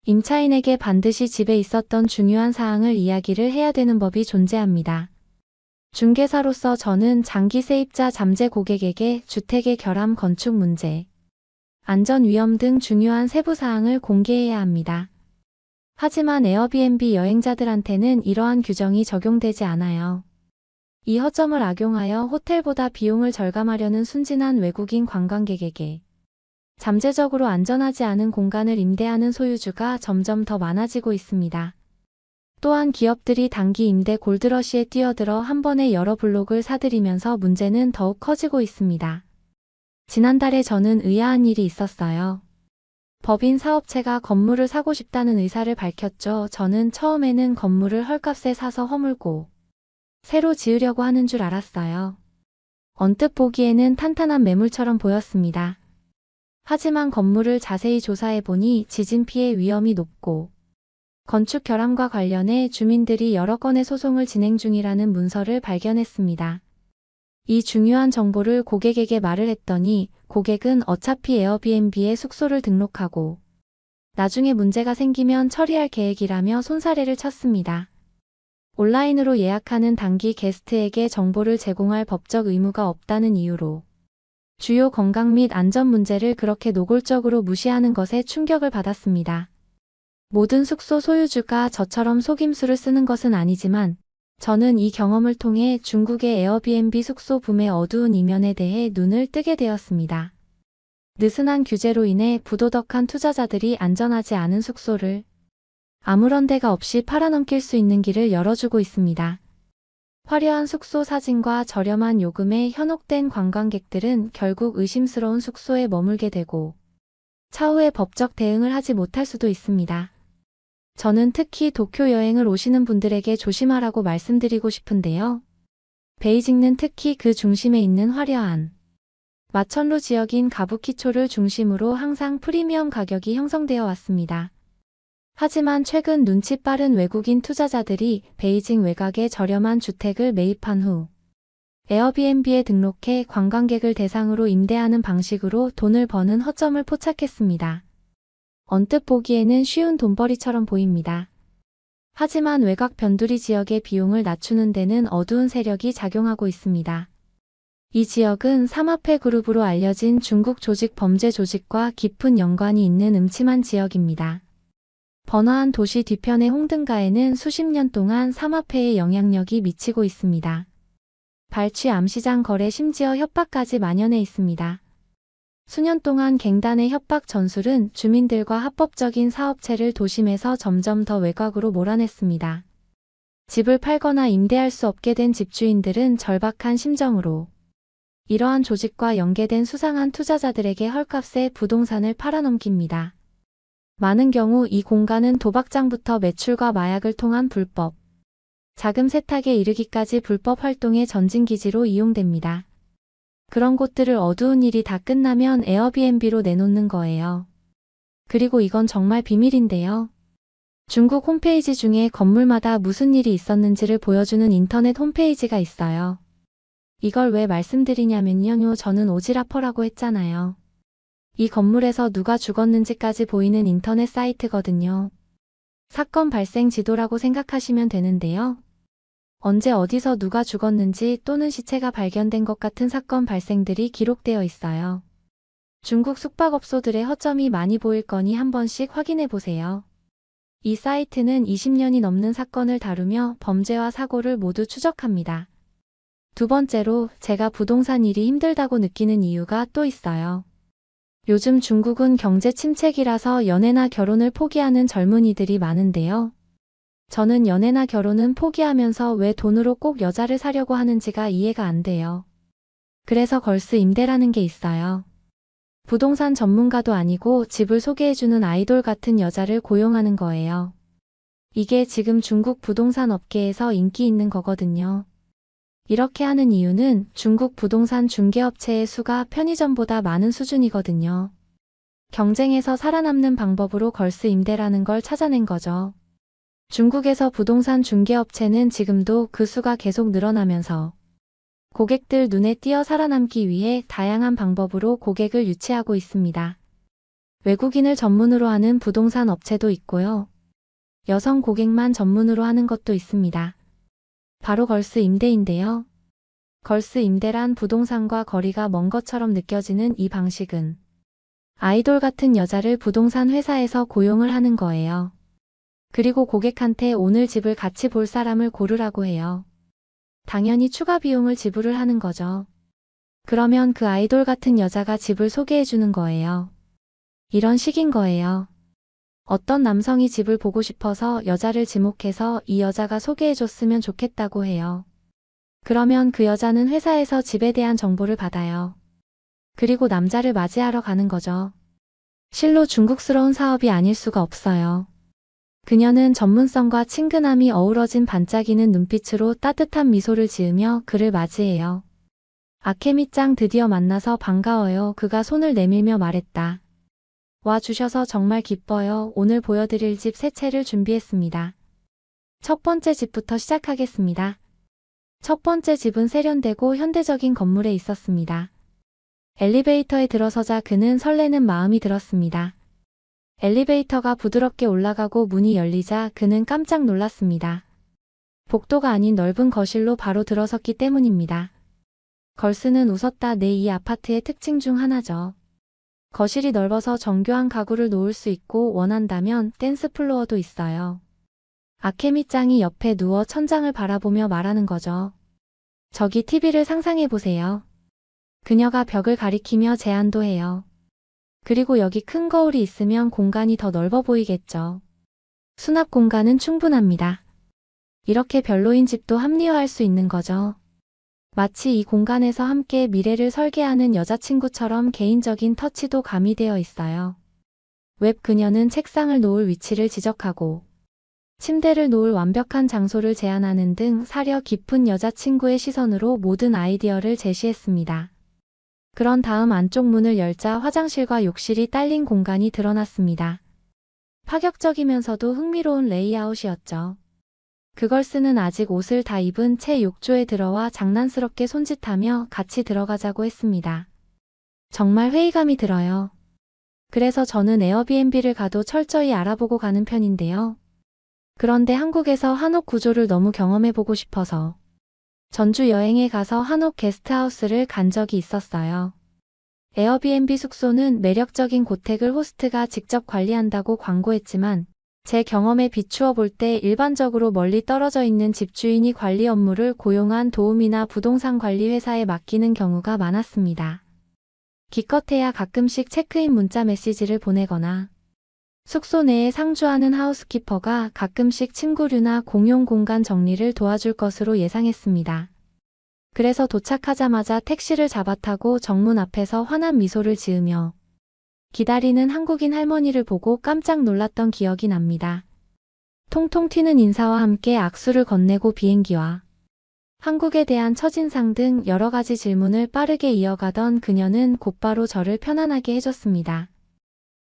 임차인에게 반드시 집에 있었던 중요한 사항을 이야기를 해야 되는 법이 존재합니다. 중개사로서 저는 장기 세입자 잠재 고객에게 주택의 결함, 건축 문제, 안전 위험 등 중요한 세부 사항을 공개해야 합니다. 하지만 에어비앤비 여행자들한테는 이러한 규정이 적용되지 않아요. 이 허점을 악용하여 호텔보다 비용을 절감하려는 순진한 외국인 관광객에게 잠재적으로 안전하지 않은 공간을 임대하는 소유주가 점점 더 많아지고 있습니다. 또한 기업들이 단기 임대 골드러시에 뛰어들어 한 번에 여러 블록을 사들이면서 문제는 더욱 커지고 있습니다. 지난달에 저는 의아한 일이 있었어요. 법인 사업체가 건물을 사고 싶다는 의사를 밝혔죠. 저는 처음에는 건물을 헐값에 사서 허물고 새로 지으려고 하는 줄 알았어요. 언뜻 보기에는 탄탄한 매물처럼 보였습니다. 하지만 건물을 자세히 조사해보니 지진 피해 위험이 높고 건축 결함과 관련해 주민들이 여러 건의 소송을 진행 중이라는 문서를 발견했습니다. 이 중요한 정보를 고객에게 말을 했더니 고객은 어차피 에어비앤비에 숙소를 등록하고 나중에 문제가 생기면 처리할 계획이라며 손사래를 쳤습니다. 온라인으로 예약하는 단기 게스트에게 정보를 제공할 법적 의무가 없다는 이유로 주요 건강 및 안전 문제를 그렇게 노골적으로 무시하는 것에 충격을 받았습니다. 모든 숙소 소유주가 저처럼 속임수를 쓰는 것은 아니지만 저는 이 경험을 통해 중국의 에어비앤비 숙소 붐의 어두운 이면에 대해 눈을 뜨게 되었습니다. 느슨한 규제로 인해 부도덕한 투자자들이 안전하지 않은 숙소를 아무런 데가 없이 팔아넘길 수 있는 길을 열어주고 있습니다. 화려한 숙소 사진과 저렴한 요금에 현혹된 관광객들은 결국 의심스러운 숙소에 머물게 되고 차후에 법적 대응을 하지 못할 수도 있습니다. 저는 특히 도쿄 여행을 오시는 분들에게 조심하라고 말씀드리고 싶은데요. 베이징은 특히 그 중심에 있는 화려한 마천루 지역인 가부키초를 중심으로 항상 프리미엄 가격이 형성되어 왔습니다. 하지만 최근 눈치 빠른 외국인 투자자들이 베이징 외곽에 저렴한 주택을 매입한 후 에어비앤비에 등록해 관광객을 대상으로 임대하는 방식으로 돈을 버는 허점을 포착했습니다. 언뜻 보기에는 쉬운 돈벌이처럼 보입니다. 하지만 외곽 변두리 지역의 비용을 낮추는 데는 어두운 세력이 작용하고 있습니다. 이 지역은 사마페 그룹으로 알려진 중국 조직 범죄 조직과 깊은 연관이 있는 음침한 지역입니다. 번화한 도시 뒤편의 홍등가에는 수십 년 동안 사마페의 영향력이 미치고 있습니다. 발취 암시장 거래 심지어 협박까지 만연해 있습니다. 수년 동안 갱단의 협박 전술은 주민들과 합법적인 사업체를 도심에서 점점 더 외곽으로 몰아냈습니다. 집을 팔거나 임대할 수 없게 된 집주인들은 절박한 심정으로 이러한 조직과 연계된 수상한 투자자들에게 헐값에 부동산을 팔아넘깁니다. 많은 경우 이 공간은 도박장부터 매출과 마약을 통한 불법, 자금 세탁에 이르기까지 불법 활동의 전진기지로 이용됩니다. 그런 곳들을 어두운 일이 다 끝나면 에어비앤비로 내놓는 거예요. 그리고 이건 정말 비밀인데요. 중국 홈페이지 중에 건물마다 무슨 일이 있었는지를 보여주는 인터넷 홈페이지가 있어요. 이걸 왜 말씀드리냐면요. 저는 오지라퍼라고 했잖아요. 이 건물에서 누가 죽었는지까지 보이는 인터넷 사이트거든요. 사건 발생 지도라고 생각하시면 되는데요. 언제 어디서 누가 죽었는지 또는 시체가 발견된 것 같은 사건 발생들이 기록되어 있어요. 중국 숙박업소들의 허점이 많이 보일 거니 한 번씩 확인해 보세요. 이 사이트는 20년이 넘는 사건을 다루며 범죄와 사고를 모두 추적합니다. 두 번째로 제가 부동산 일이 힘들다고 느끼는 이유가 또 있어요. 요즘 중국은 경제 침체기라서 연애나 결혼을 포기하는 젊은이들이 많은데요. 저는 연애나 결혼은 포기하면서 왜 돈으로 꼭 여자를 사려고 하는지가 이해가 안 돼요. 그래서 걸스 임대라는 게 있어요. 부동산 전문가도 아니고 집을 소개해주는 아이돌 같은 여자를 고용하는 거예요. 이게 지금 중국 부동산 업계에서 인기 있는 거거든요. 이렇게 하는 이유는 중국 부동산 중개업체의 수가 편의점보다 많은 수준이거든요. 경쟁에서 살아남는 방법으로 걸스 임대라는 걸 찾아낸 거죠. 중국에서 부동산 중개업체는 지금도 그 수가 계속 늘어나면서 고객들 눈에 띄어 살아남기 위해 다양한 방법으로 고객을 유치하고 있습니다. 외국인을 전문으로 하는 부동산 업체도 있고요. 여성 고객만 전문으로 하는 것도 있습니다. 바로 걸스 임대인데요. 걸스 임대란 부동산과 거리가 먼 것처럼 느껴지는 이 방식은 아이돌 같은 여자를 부동산 회사에서 고용을 하는 거예요. 그리고 고객한테 오늘 집을 같이 볼 사람을 고르라고 해요. 당연히 추가 비용을 지불을 하는 거죠. 그러면 그 아이돌 같은 여자가 집을 소개해 주는 거예요. 이런 식인 거예요. 어떤 남성이 집을 보고 싶어서 여자를 지목해서 이 여자가 소개해 줬으면 좋겠다고 해요. 그러면 그 여자는 회사에서 집에 대한 정보를 받아요. 그리고 남자를 맞이하러 가는 거죠. 실로 중국스러운 사업이 아닐 수가 없어요. 그녀는 전문성과 친근함이 어우러진 반짝이는 눈빛으로 따뜻한 미소를 지으며 그를 맞이해요. 아케미짱 드디어 만나서 반가워요. 그가 손을 내밀며 말했다. 와 주셔서 정말 기뻐요. 오늘 보여드릴 집 세 채를 준비했습니다. 첫 번째 집부터 시작하겠습니다. 첫 번째 집은 세련되고 현대적인 건물에 있었습니다. 엘리베이터에 들어서자 그는 설레는 마음이 들었습니다. 엘리베이터가 부드럽게 올라가고 문이 열리자 그는 깜짝 놀랐습니다. 복도가 아닌 넓은 거실로 바로 들어섰기 때문입니다. 걸스는 웃었다. 네, 이 아파트의 특징 중 하나죠. 거실이 넓어서 정교한 가구를 놓을 수 있고 원한다면 댄스 플로어도 있어요. 아케미짱이 옆에 누워 천장을 바라보며 말하는 거죠. 저기 TV를 상상해 보세요. 그녀가 벽을 가리키며 제안도 해요. 그리고 여기 큰 거울이 있으면 공간이 더 넓어 보이겠죠. 수납 공간은 충분합니다. 이렇게 별로인 집도 합리화할 수 있는 거죠. 마치 이 공간에서 함께 미래를 설계하는 여자친구처럼 개인적인 터치도 가미되어 있어요. 웹 그녀는 책상을 놓을 위치를 지적하고 침대를 놓을 완벽한 장소를 제안하는 등 사려 깊은 여자친구의 시선으로 모든 아이디어를 제시했습니다. 그런 다음 안쪽 문을 열자 화장실과 욕실이 딸린 공간이 드러났습니다. 파격적이면서도 흥미로운 레이아웃이었죠. 그걸스는 아직 옷을 다 입은 채 욕조에 들어와 장난스럽게 손짓하며 같이 들어가자고 했습니다. 정말 회의감이 들어요. 그래서 저는 에어비앤비를 가도 철저히 알아보고 가는 편인데요. 그런데 한국에서 한옥 구조를 너무 경험해보고 싶어서 전주 여행에 가서 한옥 게스트하우스를 간 적이 있었어요. 에어비앤비 숙소는 매력적인 고택을 호스트가 직접 관리한다고 광고했지만 제 경험에 비추어 볼 때 일반적으로 멀리 떨어져 있는 집주인이 관리 업무를 고용한 도우미나 부동산 관리 회사에 맡기는 경우가 많았습니다. 기껏해야 가끔씩 체크인 문자 메시지를 보내거나 숙소 내에 상주하는 하우스키퍼가 가끔씩 침구류나 공용 공간 정리를 도와줄 것으로 예상했습니다. 그래서 도착하자마자 택시를 잡아타고 정문 앞에서 환한 미소를 지으며 기다리는 한국인 할머니를 보고 깜짝 놀랐던 기억이 납니다. 통통 튀는 인사와 함께 악수를 건네고 비행기와 한국에 대한 첫인상 등 여러 가지 질문을 빠르게 이어가던 그녀는 곧바로 저를 편안하게 해줬습니다.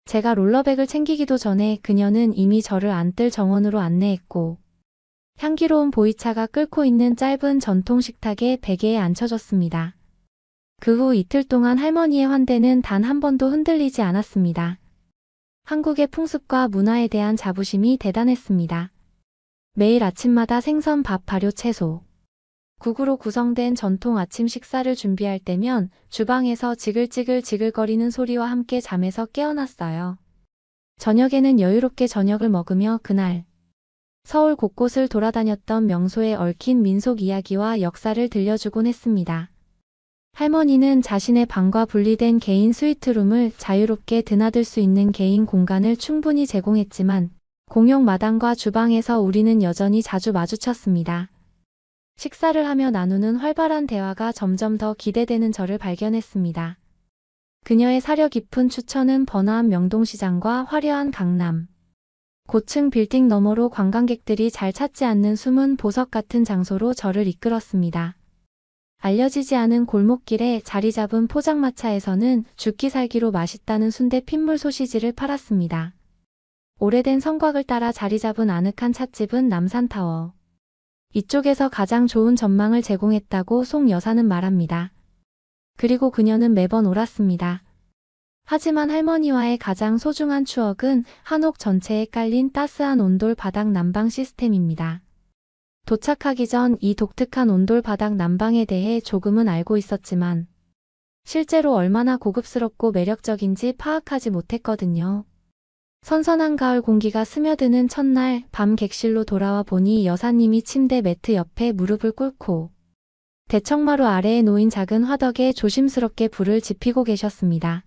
제가 롤러백을 챙기기도 전에 그녀는 이미 저를 안뜰 정원으로 안내했고 향기로운 보이차가 끓고 있는 짧은 전통 식탁에 베개에 앉혀줬습니다. 그 후 이틀 동안 할머니의 환대는 단 한 번도 흔들리지 않았습니다. 한국의 풍습과 문화에 대한 자부심이 대단했습니다. 매일 아침마다 생선, 밥, 발효, 채소, 국으로 구성된 전통 아침 식사를 준비할 때면 주방에서 지글지글 지글거리는 소리와 함께 잠에서 깨어났어요. 저녁에는 여유롭게 저녁을 먹으며 그날 서울 곳곳을 돌아다녔던 명소에 얽힌 민속 이야기와 역사를 들려주곤 했습니다. 할머니는 자신의 방과 분리된 개인 스위트룸을 자유롭게 드나들 수 있는 개인 공간을 충분히 제공했지만 공용 마당과 주방에서 우리는 여전히 자주 마주쳤습니다. 식사를 하며 나누는 활발한 대화가 점점 더 기대되는 저를 발견했습니다. 그녀의 사려 깊은 추천은 번화한 명동시장과 화려한 강남, 고층 빌딩 너머로 관광객들이 잘 찾지 않는 숨은 보석 같은 장소로 저를 이끌었습니다. 알려지지 않은 골목길에 자리 잡은 포장마차에서는 죽기 살기로 맛있다는 순대 핏물 소시지를 팔았습니다. 오래된 성곽을 따라 자리 잡은 아늑한 찻집은 남산타워. 이쪽에서 가장 좋은 전망을 제공했다고 송 여사는 말합니다. 그리고 그녀는 매번 옳았습니다. 하지만 할머니와의 가장 소중한 추억은 한옥 전체에 깔린 따스한 온돌 바닥 난방 시스템입니다. 도착하기 전 이 독특한 온돌 바닥 난방에 대해 조금은 알고 있었지만 실제로 얼마나 고급스럽고 매력적인지 파악하지 못했거든요. 선선한 가을 공기가 스며드는 첫날 밤 객실로 돌아와 보니 여사님이 침대 매트 옆에 무릎을 꿇고 대청마루 아래에 놓인 작은 화덕에 조심스럽게 불을 지피고 계셨습니다.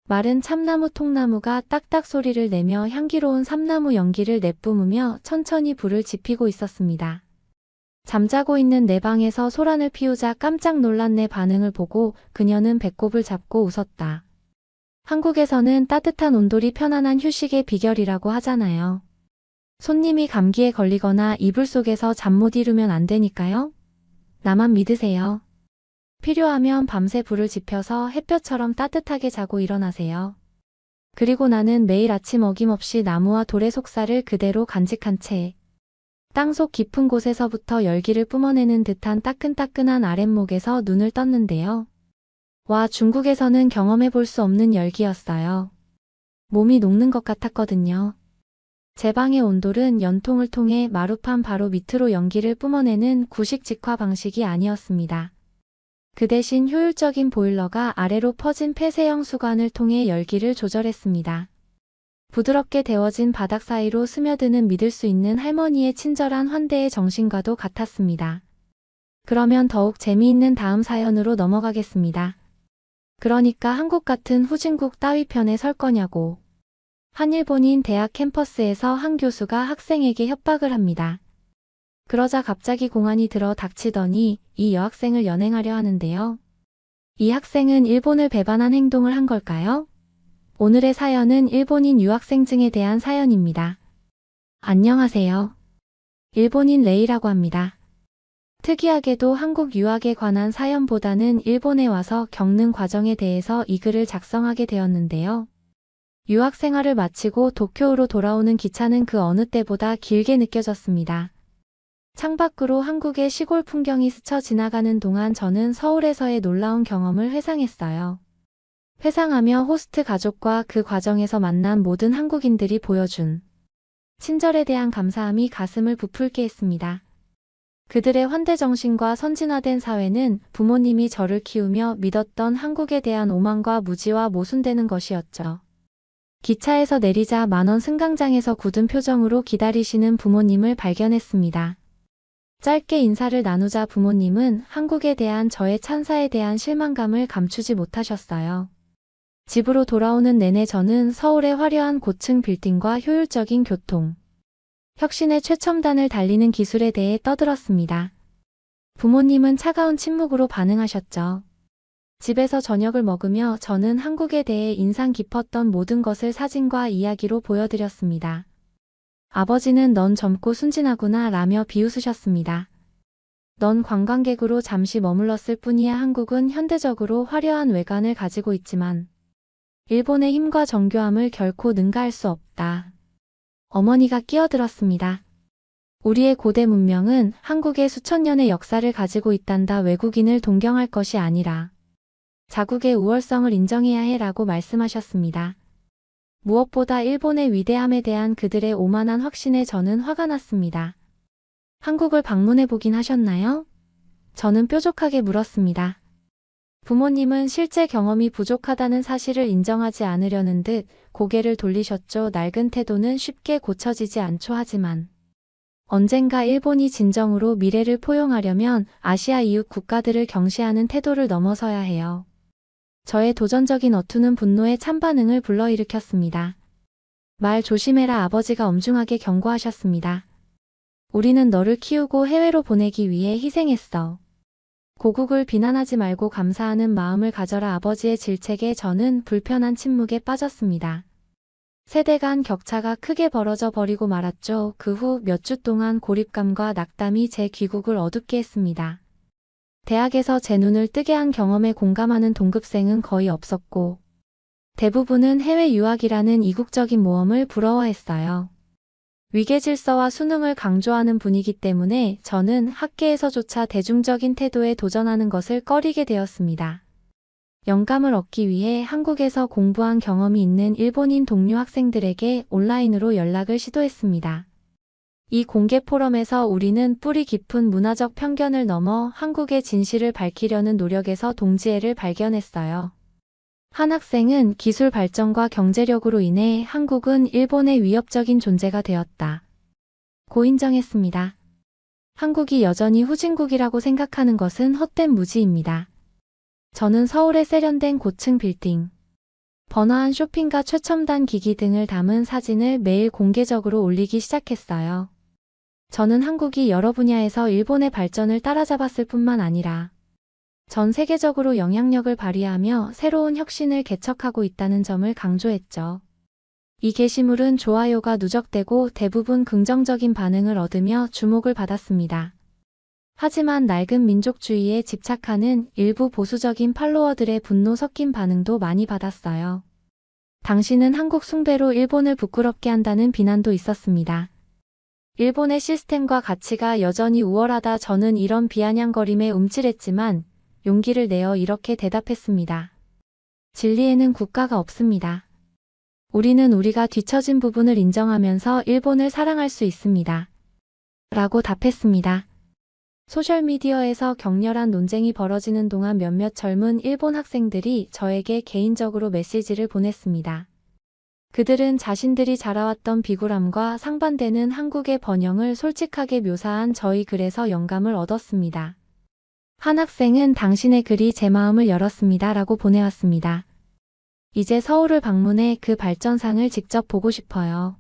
마른 참나무 통나무가 딱딱 소리를 내며 향기로운 삼나무 연기를 내뿜으며 천천히 불을 지피고 있었습니다. 잠자고 있는 내 방에서 소란을 피우자 깜짝 놀란 내 반응을 보고 그녀는 배꼽을 잡고 웃었다. 한국에서는 따뜻한 온돌이 편안한 휴식의 비결이라고 하잖아요. 손님이 감기에 걸리거나 이불 속에서 잠 못 이루면 안 되니까요. 나만 믿으세요. 필요하면 밤새 불을 지펴서 햇볕처럼 따뜻하게 자고 일어나세요. 그리고 나는 매일 아침 어김없이 나무와 돌의 속살을 그대로 간직한 채 땅속 깊은 곳에서부터 열기를 뿜어내는 듯한 따끈따끈한 아랫목에서 눈을 떴는데요. 와, 중국에서는 경험해 볼 수 없는 열기였어요. 몸이 녹는 것 같았거든요. 제 방의 온돌은 연통을 통해 마루판 바로 밑으로 연기를 뿜어내는 구식 직화 방식이 아니었습니다. 그 대신 효율적인 보일러가 아래로 퍼진 폐쇄형 수관을 통해 열기를 조절했습니다. 부드럽게 데워진 바닥 사이로 스며드는 믿을 수 있는 할머니의 친절한 환대의 정신과도 같았습니다. 그러면 더욱 재미있는 다음 사연으로 넘어가겠습니다. 그러니까 한국 같은 후진국 따위 편에 설 거냐고. 한 일본인 대학 캠퍼스에서 한 교수가 학생에게 협박을 합니다. 그러자 갑자기 공안이 들어 닥치더니 이 여학생을 연행하려 하는데요. 이 학생은 일본을 배반한 행동을 한 걸까요? 오늘의 사연은 일본인 유학생증에 대한 사연입니다. 안녕하세요. 일본인 레이라고 합니다. 특이하게도 한국 유학에 관한 사연보다는 일본에 와서 겪는 과정에 대해서 이 글을 작성하게 되었는데요. 유학 생활을 마치고 도쿄로 돌아오는 기차는 그 어느 때보다 길게 느껴졌습니다. 창밖으로 한국의 시골 풍경이 스쳐 지나가는 동안 저는 서울에서의 놀라운 경험을 회상했어요. 회상하며 호스트 가족과 그 과정에서 만난 모든 한국인들이 보여준 친절에 대한 감사함이 가슴을 부풀게 했습니다. 그들의 환대 정신과 선진화된 사회는 부모님이 저를 키우며 믿었던 한국에 대한 오만과 무지와 모순되는 것이었죠. 기차에서 내리자 만원 승강장에서 굳은 표정으로 기다리시는 부모님을 발견했습니다. 짧게 인사를 나누자 부모님은 한국에 대한 저의 찬사에 대한 실망감을 감추지 못하셨어요. 집으로 돌아오는 내내 저는 서울의 화려한 고층 빌딩과 효율적인 교통, 혁신의 최첨단을 달리는 기술에 대해 떠들었습니다. 부모님은 차가운 침묵으로 반응하셨죠. 집에서 저녁을 먹으며 저는 한국에 대해 인상 깊었던 모든 것을 사진과 이야기로 보여드렸습니다. 아버지는 넌 젊고 순진하구나 라며 비웃으셨습니다. 넌 관광객으로 잠시 머물렀을 뿐이야. 한국은 현대적으로 화려한 외관을 가지고 있지만 일본의 힘과 정교함을 결코 능가할 수 없다. 어머니가 끼어들었습니다. 우리의 고대 문명은 한국의 수천 년의 역사를 가지고 있단다. 외국인을 동경할 것이 아니라 자국의 우월성을 인정해야 해라고 말씀하셨습니다. 무엇보다 일본의 위대함에 대한 그들의 오만한 확신에 저는 화가 났습니다. 한국을 방문해 보긴 하셨나요? 저는 뾰족하게 물었습니다. 부모님은 실제 경험이 부족하다는 사실을 인정하지 않으려는 듯 고개를 돌리셨죠. 낡은 태도는 쉽게 고쳐지지 않죠. 하지만 언젠가 일본이 진정으로 미래를 포용하려면 아시아 이웃 국가들을 경시하는 태도를 넘어서야 해요. 저의 도전적인 어투는 분노의 찬반응을 불러일으켰습니다. 말 조심해라. 아버지가 엄중하게 경고하셨습니다. 우리는 너를 키우고 해외로 보내기 위해 희생했어. 고국을 비난하지 말고 감사하는 마음을 가져라. 아버지의 질책에 저는 불편한 침묵에 빠졌습니다. 세대 간 격차가 크게 벌어져 버리고 말았죠. 그 후 몇 주 동안 고립감과 낙담이 제 귀국을 어둡게 했습니다. 대학에서 제 눈을 뜨게 한 경험에 공감하는 동급생은 거의 없었고, 대부분은 해외 유학이라는 이국적인 모험을 부러워했어요. 위계질서와 수능을 강조하는 분위기 때문에 저는 학계에서조차 대중적인 태도에 도전하는 것을 꺼리게 되었습니다. 영감을 얻기 위해 한국에서 공부한 경험이 있는 일본인 동료 학생들에게 온라인으로 연락을 시도했습니다. 이 공개 포럼에서 우리는 뿌리 깊은 문화적 편견을 넘어 한국의 진실을 밝히려는 노력에서 동지애를 발견했어요. 한 학생은 기술 발전과 경제력으로 인해 한국은 일본의 위협적인 존재가 되었다 고 인정했습니다. 한국이 여전히 후진국이라고 생각하는 것은 헛된 무지입니다. 저는 서울의 세련된 고층 빌딩, 번화한 쇼핑과 최첨단 기기 등을 담은 사진을 매일 공개적으로 올리기 시작했어요. 저는 한국이 여러 분야에서 일본의 발전을 따라잡았을 뿐만 아니라 전 세계적으로 영향력을 발휘하며 새로운 혁신을 개척하고 있다는 점을 강조했죠. 이 게시물은 좋아요가 누적되고 대부분 긍정적인 반응을 얻으며 주목을 받았습니다. 하지만 낡은 민족주의에 집착하는 일부 보수적인 팔로워들의 분노 섞인 반응도 많이 받았어요. 당신은 한국 숭배로 일본을 부끄럽게 한다는 비난도 있었습니다. 일본의 시스템과 가치가 여전히 우월하다. 저는 이런 비아냥거림에 움찔했지만 용기를 내어 이렇게 대답했습니다. 진리에는 국가가 없습니다. 우리는 우리가 뒤처진 부분을 인정하면서 일본을 사랑할 수 있습니다. 라고 답했습니다. 소셜미디어에서 격렬한 논쟁이 벌어지는 동안 몇몇 젊은 일본 학생들이 저에게 개인적으로 메시지를 보냈습니다. 그들은 자신들이 자라왔던 비굴함과 상반되는 한국의 번영을 솔직하게 묘사한 저희 글에서 영감을 얻었습니다. 한 학생은 당신의 글이 제 마음을 열었습니다. 라고 보내왔습니다. 이제 서울을 방문해 그 발전상을 직접 보고 싶어요.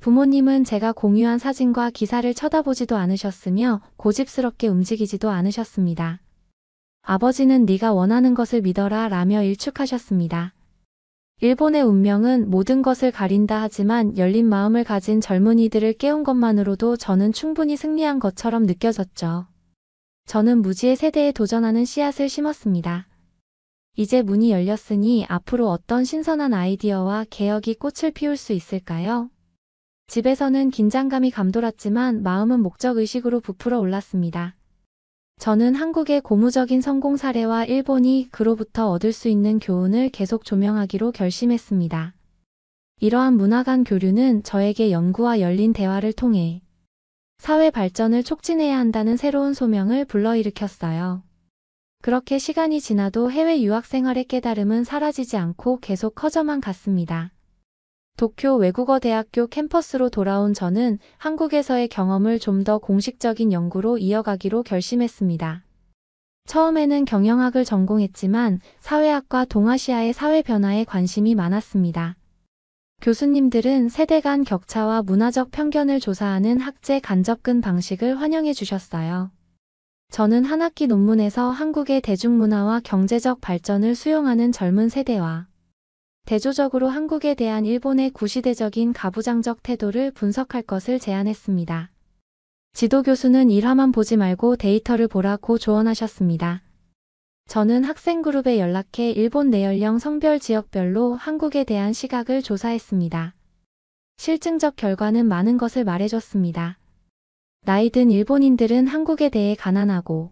부모님은 제가 공유한 사진과 기사를 쳐다보지도 않으셨으며 고집스럽게 움직이지도 않으셨습니다. 아버지는 네가 원하는 것을 믿어라 라며 일축하셨습니다. 일본의 운명은 모든 것을 가린다 하지만 열린 마음을 가진 젊은이들을 깨운 것만으로도 저는 충분히 승리한 것처럼 느껴졌죠. 저는 무지의 세대에 도전하는 씨앗을 심었습니다. 이제 문이 열렸으니 앞으로 어떤 신선한 아이디어와 개혁이 꽃을 피울 수 있을까요? 집에서는 긴장감이 감돌았지만 마음은 목적의식으로 부풀어 올랐습니다. 저는 한국의 고무적인 성공 사례와 일본이 그로부터 얻을 수 있는 교훈을 계속 조명하기로 결심했습니다. 이러한 문화 간 교류는 저에게 연구와 열린 대화를 통해 사회 발전을 촉진해야 한다는 새로운 소명을 불러일으켰어요. 그렇게 시간이 지나도 해외 유학 생활의 깨달음은 사라지지 않고 계속 커져만 갔습니다. 도쿄 외국어대학교 캠퍼스로 돌아온 저는 한국에서의 경험을 좀 더 공식적인 연구로 이어가기로 결심했습니다. 처음에는 경영학을 전공했지만 사회학과 동아시아의 사회 변화에 관심이 많았습니다. 교수님들은 세대 간 격차와 문화적 편견을 조사하는 학제 간접근 방식을 환영해 주셨어요. 저는 한 학기 논문에서 한국의 대중문화와 경제적 발전을 수용하는 젊은 세대와 대조적으로 한국에 대한 일본의 구시대적인 가부장적 태도를 분석할 것을 제안했습니다. 지도교수는 일화만 보지 말고 데이터를 보라고 조언하셨습니다. 저는 학생 그룹에 연락해 일본 내연령 성별 지역별로 한국에 대한 시각을 조사했습니다. 실증적 결과는 많은 것을 말해줬습니다. 나이 든 일본인들은 한국에 대해 가난하고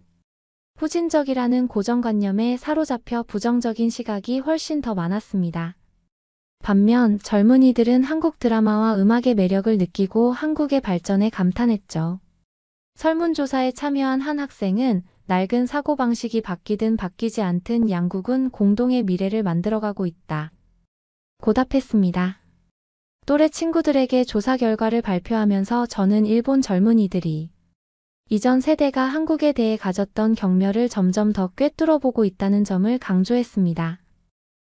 후진적이라는 고정관념에 사로잡혀 부정적인 시각이 훨씬 더 많았습니다. 반면 젊은이들은 한국 드라마와 음악의 매력을 느끼고 한국의 발전에 감탄했죠. 설문조사에 참여한 한 학생은 낡은 사고방식이 바뀌든 바뀌지 않든 양국은 공동의 미래를 만들어가고 있다 고 답했습니다. 또래 친구들에게 조사 결과를 발표하면서 저는 일본 젊은이들이 이전 세대가 한국에 대해 가졌던 경멸을 점점 더 꿰뚫어보고 있다는 점을 강조했습니다.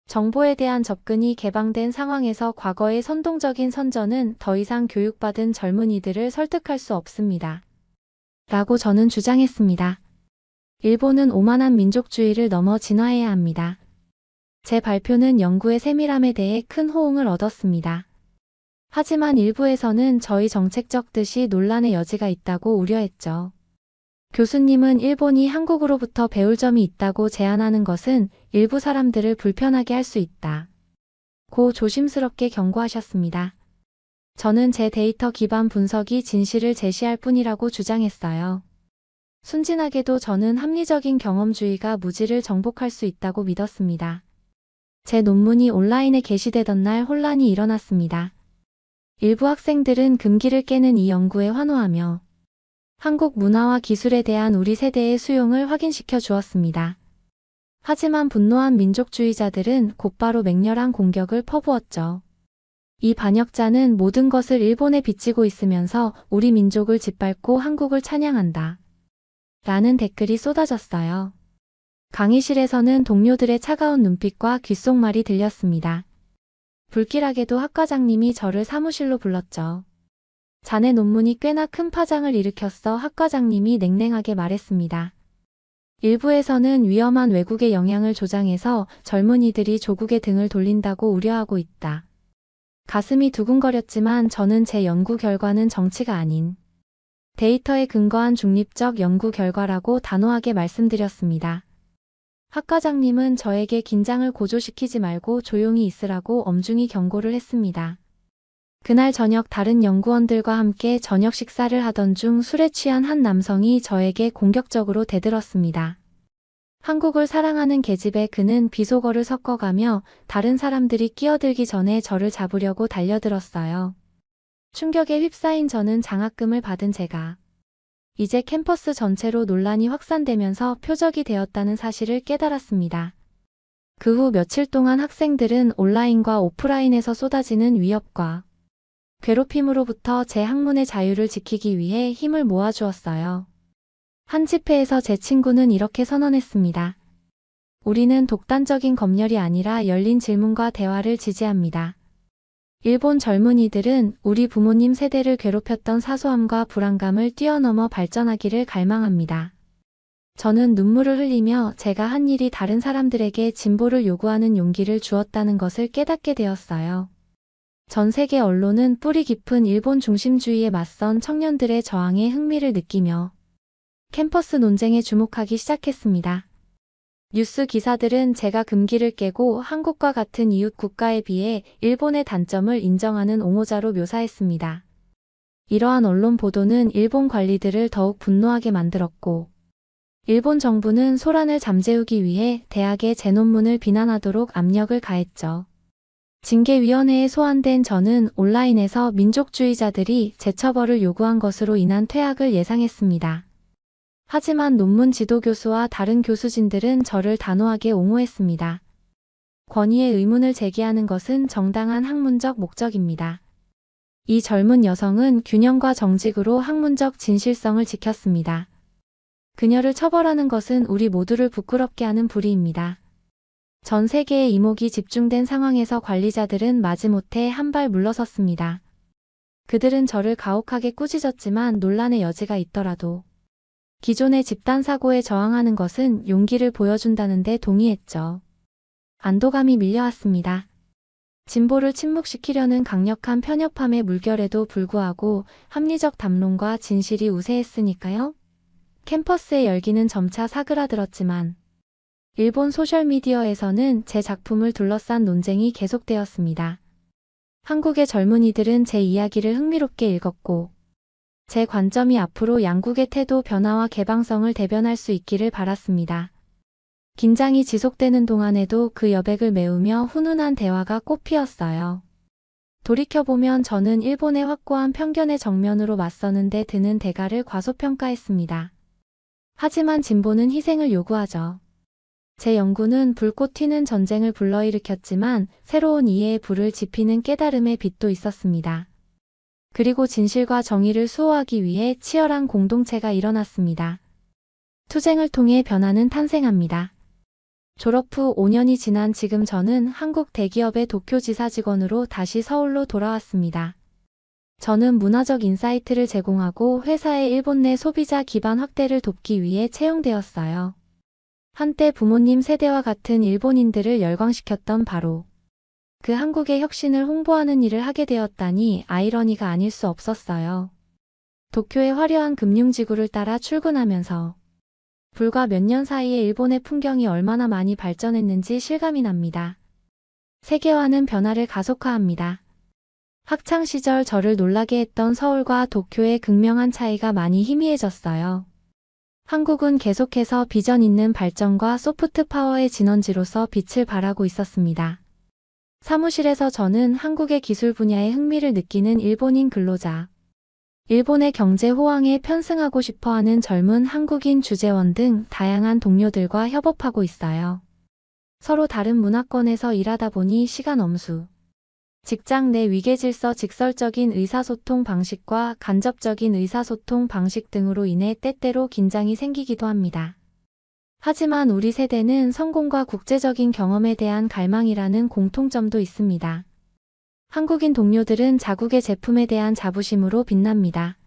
정보에 대한 접근이 개방된 상황에서 과거의 선동적인 선전은 더 이상 교육받은 젊은이들을 설득할 수 없습니다. 라고 저는 주장했습니다. 일본은 오만한 민족주의를 넘어 진화해야 합니다. 제 발표는 연구의 세밀함에 대해 큰 호응을 얻었습니다. 하지만 일부에서는 저희 정책적 뜻이 논란의 여지가 있다고 우려했죠. 교수님은 일본이 한국으로부터 배울 점이 있다고 제안하는 것은 일부 사람들을 불편하게 할 수 있다. 고 조심스럽게 경고하셨습니다. 저는 제 데이터 기반 분석이 진실을 제시할 뿐이라고 주장했어요. 순진하게도 저는 합리적인 경험주의가 무지를 정복할 수 있다고 믿었습니다. 제 논문이 온라인에 게시되던 날 혼란이 일어났습니다. 일부 학생들은 금기를 깨는 이 연구에 환호하며 한국 문화와 기술에 대한 우리 세대의 수용을 확인시켜 주었습니다. 하지만 분노한 민족주의자들은 곧바로 맹렬한 공격을 퍼부었죠. 이 반역자는 모든 것을 일본에 비치고 있으면서 우리 민족을 짓밟고 한국을 찬양한다. 라는 댓글이 쏟아졌어요. 강의실에서는 동료들의 차가운 눈빛과 귓속말이 들렸습니다. 불길하게도 학과장님이 저를 사무실로 불렀죠. 자네 논문이 꽤나 큰 파장을 일으켰어. 학과장님이 냉랭하게 말했습니다. 일부에서는 위험한 외국의 영향을 조장해서 젊은이들이 조국의 등을 돌린다고 우려하고 있다. 가슴이 두근거렸지만 저는 제 연구 결과는 정치가 아닌 데이터에 근거한 중립적 연구 결과라고 단호하게 말씀드렸습니다. 학과장님은 저에게 긴장을 고조시키지 말고 조용히 있으라고 엄중히 경고를 했습니다. 그날 저녁 다른 연구원들과 함께 저녁 식사를 하던 중 술에 취한 한 남성이 저에게 공격적으로 대들었습니다. 한국을 사랑하는 계집애 그는 비속어를 섞어가며 다른 사람들이 끼어들기 전에 저를 잡으려고 달려들었어요. 충격에 휩싸인 저는 장학금을 받은 제가 이제 캠퍼스 전체로 논란이 확산되면서 표적이 되었다는 사실을 깨달았습니다. 그 후 며칠 동안 학생들은 온라인과 오프라인에서 쏟아지는 위협과 괴롭힘으로부터 제 학문의 자유를 지키기 위해 힘을 모아주었어요. 한 집회에서 제 친구는 이렇게 선언했습니다. 우리는 독단적인 검열이 아니라 열린 질문과 대화를 지지합니다. 일본 젊은이들은 우리 부모님 세대를 괴롭혔던 사소함과 불안감을 뛰어넘어 발전하기를 갈망합니다. 저는 눈물을 흘리며 제가 한 일이 다른 사람들에게 진보를 요구하는 용기를 주었다는 것을 깨닫게 되었어요. 전 세계 언론은 뿌리 깊은 일본 중심주의에 맞선 청년들의 저항에 흥미를 느끼며 캠퍼스 논쟁에 주목하기 시작했습니다. 뉴스 기사들은 제가 금기를 깨고 한국과 같은 이웃 국가에 비해 일본의 단점을 인정하는 옹호자로 묘사했습니다. 이러한 언론 보도는 일본 관리들을 더욱 분노하게 만들었고, 일본 정부는 소란을 잠재우기 위해 대학의 제 논문을 비난하도록 압력을 가했죠. 징계위원회에 소환된 저는 온라인에서 민족주의자들이 제 처벌을 요구한 것으로 인한 퇴학을 예상했습니다. 하지만 논문 지도교수와 다른 교수진들은 저를 단호하게 옹호했습니다. 권위의 의문을 제기하는 것은 정당한 학문적 목적입니다. 이 젊은 여성은 균형과 정직으로 학문적 진실성을 지켰습니다. 그녀를 처벌하는 것은 우리 모두를 부끄럽게 하는 불의입니다. 전 세계의 이목이 집중된 상황에서 관리자들은 마지못해 한 발 물러섰습니다. 그들은 저를 가혹하게 꾸짖었지만 논란의 여지가 있더라도 기존의 집단 사고에 저항하는 것은 용기를 보여준다는 데 동의했죠. 안도감이 밀려왔습니다. 진보를 침묵시키려는 강력한 편협함의 물결에도 불구하고 합리적 담론과 진실이 우세했으니까요. 캠퍼스의 열기는 점차 사그라들었지만 일본 소셜미디어에서는 제 작품을 둘러싼 논쟁이 계속되었습니다. 한국의 젊은이들은 제 이야기를 흥미롭게 읽었고 제 관점이 앞으로 양국의 태도 변화와 개방성을 대변할 수 있기를 바랐습니다. 긴장이 지속되는 동안에도 그 여백을 메우며 훈훈한 대화가 꽃피었어요. 돌이켜보면 저는 일본의 확고한 편견의 정면으로 맞서는데 드는 대가를 과소평가했습니다. 하지만 진보는 희생을 요구하죠. 제 연구는 불꽃 튀는 전쟁을 불러일으켰지만 새로운 이해의 불을 지피는 깨달음의 빛도 있었습니다. 그리고 진실과 정의를 수호하기 위해 치열한 공동체가 일어났습니다. 투쟁을 통해 변화는 탄생합니다. 졸업 후 5년이 지난 지금 저는 한국 대기업의 도쿄지사 직원으로 다시 서울로 돌아왔습니다. 저는 문화적 인사이트를 제공하고 회사의 일본 내 소비자 기반 확대를 돕기 위해 채용되었어요. 한때 부모님 세대와 같은 일본인들을 열광시켰던 바로 그 한국의 혁신을 홍보하는 일을 하게 되었다니 아이러니가 아닐 수 없었어요. 도쿄의 화려한 금융지구를 따라 출근하면서 불과 몇 년 사이에 일본의 풍경이 얼마나 많이 발전했는지 실감이 납니다. 세계화는 변화를 가속화합니다. 학창시절 저를 놀라게 했던 서울과 도쿄의 극명한 차이가 많이 희미해졌어요. 한국은 계속해서 비전 있는 발전과 소프트 파워의 진원지로서 빛을 발하고 있었습니다. 사무실에서 저는 한국의 기술 분야에 흥미를 느끼는 일본인 근로자, 일본의 경제 호황에 편승하고 싶어하는 젊은 한국인 주재원 등 다양한 동료들과 협업하고 있어요. 서로 다른 문화권에서 일하다 보니 시간 엄수, 직장 내 위계질서, 직설적인 의사소통 방식과 간접적인 의사소통 방식 등으로 인해 때때로 긴장이 생기기도 합니다. 하지만 우리 세대는 성공과 국제적인 경험에 대한 갈망이라는 공통점도 있습니다. 한국인 동료들은 자국의 제품에 대한 자부심으로 빛납니다.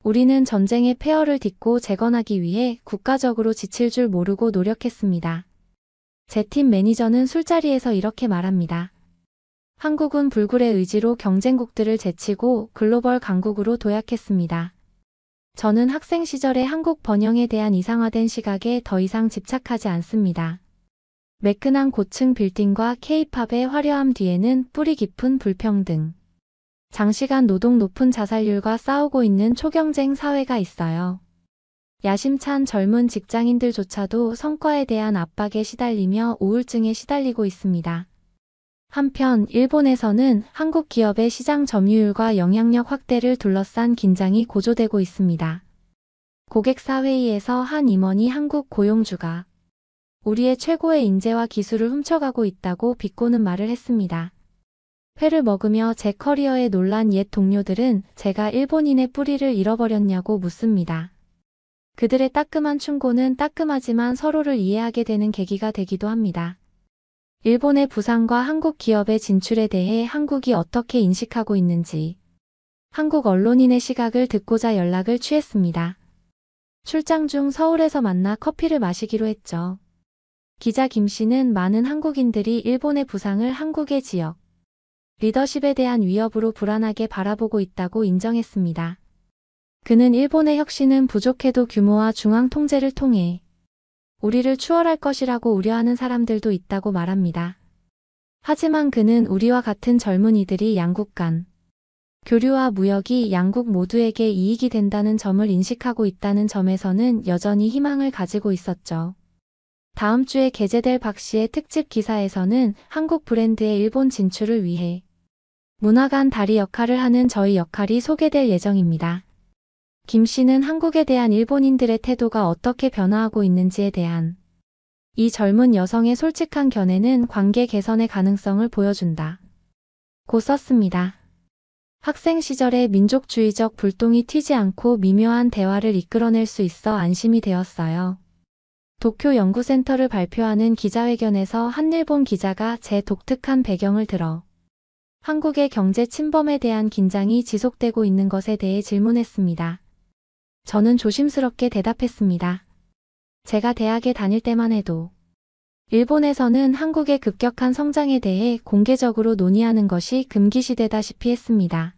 우리는 전쟁의 폐허를 딛고 재건하기 위해 국가적으로 지칠 줄 모르고 노력했습니다. 제 팀 매니저는 술자리에서 이렇게 말합니다. 한국은 불굴의 의지로 경쟁국들을 제치고 글로벌 강국으로 도약했습니다. 저는 학생 시절의 한국 번영에 대한 이상화된 시각에 더 이상 집착하지 않습니다. 매끈한 고층 빌딩과 K-팝의 화려함 뒤에는 뿌리 깊은 불평등, 장시간 노동, 높은 자살률과 싸우고 있는 초경쟁 사회가 있어요. 야심찬 젊은 직장인들조차도 성과에 대한 압박에 시달리며 우울증에 시달리고 있습니다. 한편 일본에서는 한국 기업의 시장 점유율과 영향력 확대를 둘러싼 긴장이 고조되고 있습니다. 고객사 회의에서 한 임원이 한국 고용주가 우리의 최고의 인재와 기술을 훔쳐가고 있다고 비꼬는 말을 했습니다. 회를 먹으며 제 커리어에 놀란 옛 동료들은 제가 일본인의 뿌리를 잃어버렸냐고 묻습니다. 그들의 따끔한 충고는 따끔하지만 서로를 이해하게 되는 계기가 되기도 합니다. 일본의 부상과 한국 기업의 진출에 대해 한국이 어떻게 인식하고 있는지 한국 언론인의 시각을 듣고자 연락을 취했습니다. 출장 중 서울에서 만나 커피를 마시기로 했죠. 기자 김 씨는 많은 한국인들이 일본의 부상을 한국의 지역 리더십에 대한 위협으로 불안하게 바라보고 있다고 인정했습니다. 그는 일본의 혁신은 부족해도 규모와 중앙 통제를 통해 우리를 추월할 것이라고 우려하는 사람들도 있다고 말합니다. 하지만 그는 우리와 같은 젊은이들이 양국 간 교류와 무역이 양국 모두에게 이익이 된다는 점을 인식하고 있다는 점에서는 여전히 희망을 가지고 있었죠. 다음 주에 게재될 박 씨의 특집 기사에서는 한국 브랜드의 일본 진출을 위해 문화 간 다리 역할을 하는 저희 역할이 소개될 예정입니다. 김 씨는 한국에 대한 일본인들의 태도가 어떻게 변화하고 있는지에 대한 이 젊은 여성의 솔직한 견해는 관계 개선의 가능성을 보여준다 고 썼습니다. 학생 시절의 민족주의적 불똥이 튀지 않고 미묘한 대화를 이끌어낼 수 있어 안심이 되었어요. 도쿄 연구센터를 발표하는 기자회견에서 한 일본 기자가 제 독특한 배경을 들어 한국의 경제 침범에 대한 긴장이 지속되고 있는 것에 대해 질문했습니다. 저는 조심스럽게 대답했습니다. 제가 대학에 다닐 때만 해도 일본에서는 한국의 급격한 성장에 대해 공개적으로 논의하는 것이 금기시되다시피 했습니다.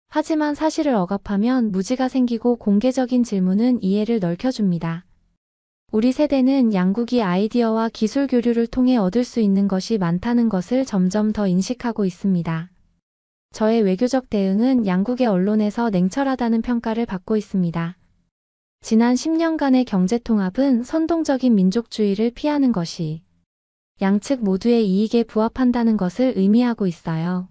하지만 사실을 억압하면 무지가 생기고 공개적인 질문은 이해를 넓혀줍니다. 우리 세대는 양국이 아이디어와 기술 교류를 통해 얻을 수 있는 것이 많다는 것을 점점 더 인식하고 있습니다. 저의 외교적 대응은 양국의 언론에서 냉철하다는 평가를 받고 있습니다. 지난 10년간의 경제통합은 선동적인 민족주의를 피하는 것이 양측 모두의 이익에 부합한다는 것을 의미하고 있어요.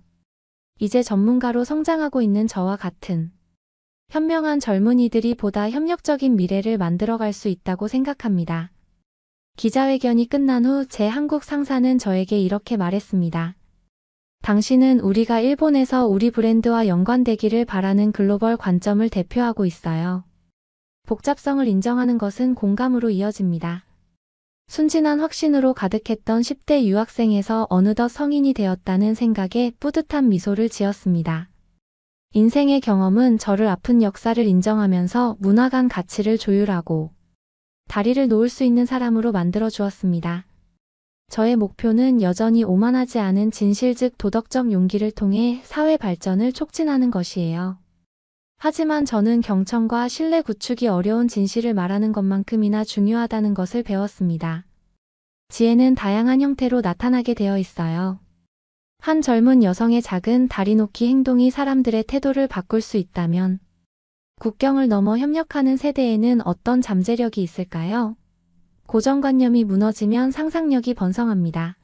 이제 전문가로 성장하고 있는 저와 같은 현명한 젊은이들이 보다 협력적인 미래를 만들어갈 수 있다고 생각합니다. 기자회견이 끝난 후 제 한국 상사는 저에게 이렇게 말했습니다. 당신은 우리가 일본에서 우리 브랜드와 연관되기를 바라는 글로벌 관점을 대표하고 있어요. 복잡성을 인정하는 것은 공감으로 이어집니다. 순진한 확신으로 가득했던 10대 유학생에서 어느덧 성인이 되었다는 생각에 뿌듯한 미소를 지었습니다. 인생의 경험은 저를 아픈 역사를 인정하면서 문화 간 가치를 조율하고 다리를 놓을 수 있는 사람으로 만들어 주었습니다. 저의 목표는 여전히 오만하지 않은 진실 즉 도덕적 용기를 통해 사회 발전을 촉진하는 것이에요. 하지만 저는 경청과 신뢰 구축이 어려운 진실을 말하는 것만큼이나 중요하다는 것을 배웠습니다. 지혜는 다양한 형태로 나타나게 되어 있어요. 한 젊은 여성의 작은 다리 놓기 행동이 사람들의 태도를 바꿀 수 있다면, 국경을 넘어 협력하는 세대에는 어떤 잠재력이 있을까요? 고정관념이 무너지면 상상력이 번성합니다.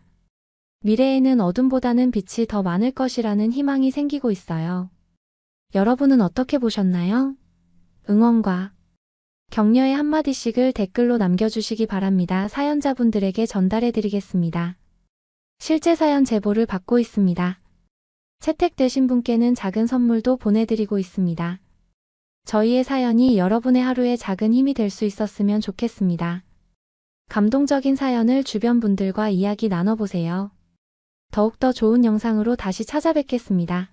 미래에는 어둠보다는 빛이 더 많을 것이라는 희망이 생기고 있어요. 여러분은 어떻게 보셨나요? 응원과 격려의 한마디씩을 댓글로 남겨주시기 바랍니다. 사연자분들에게 전달해드리겠습니다. 실제 사연 제보를 받고 있습니다. 채택되신 분께는 작은 선물도 보내드리고 있습니다. 저희의 사연이 여러분의 하루에 작은 힘이 될 수 있었으면 좋겠습니다. 감동적인 사연을 주변 분들과 이야기 나눠보세요. 더욱더 좋은 영상으로 다시 찾아뵙겠습니다.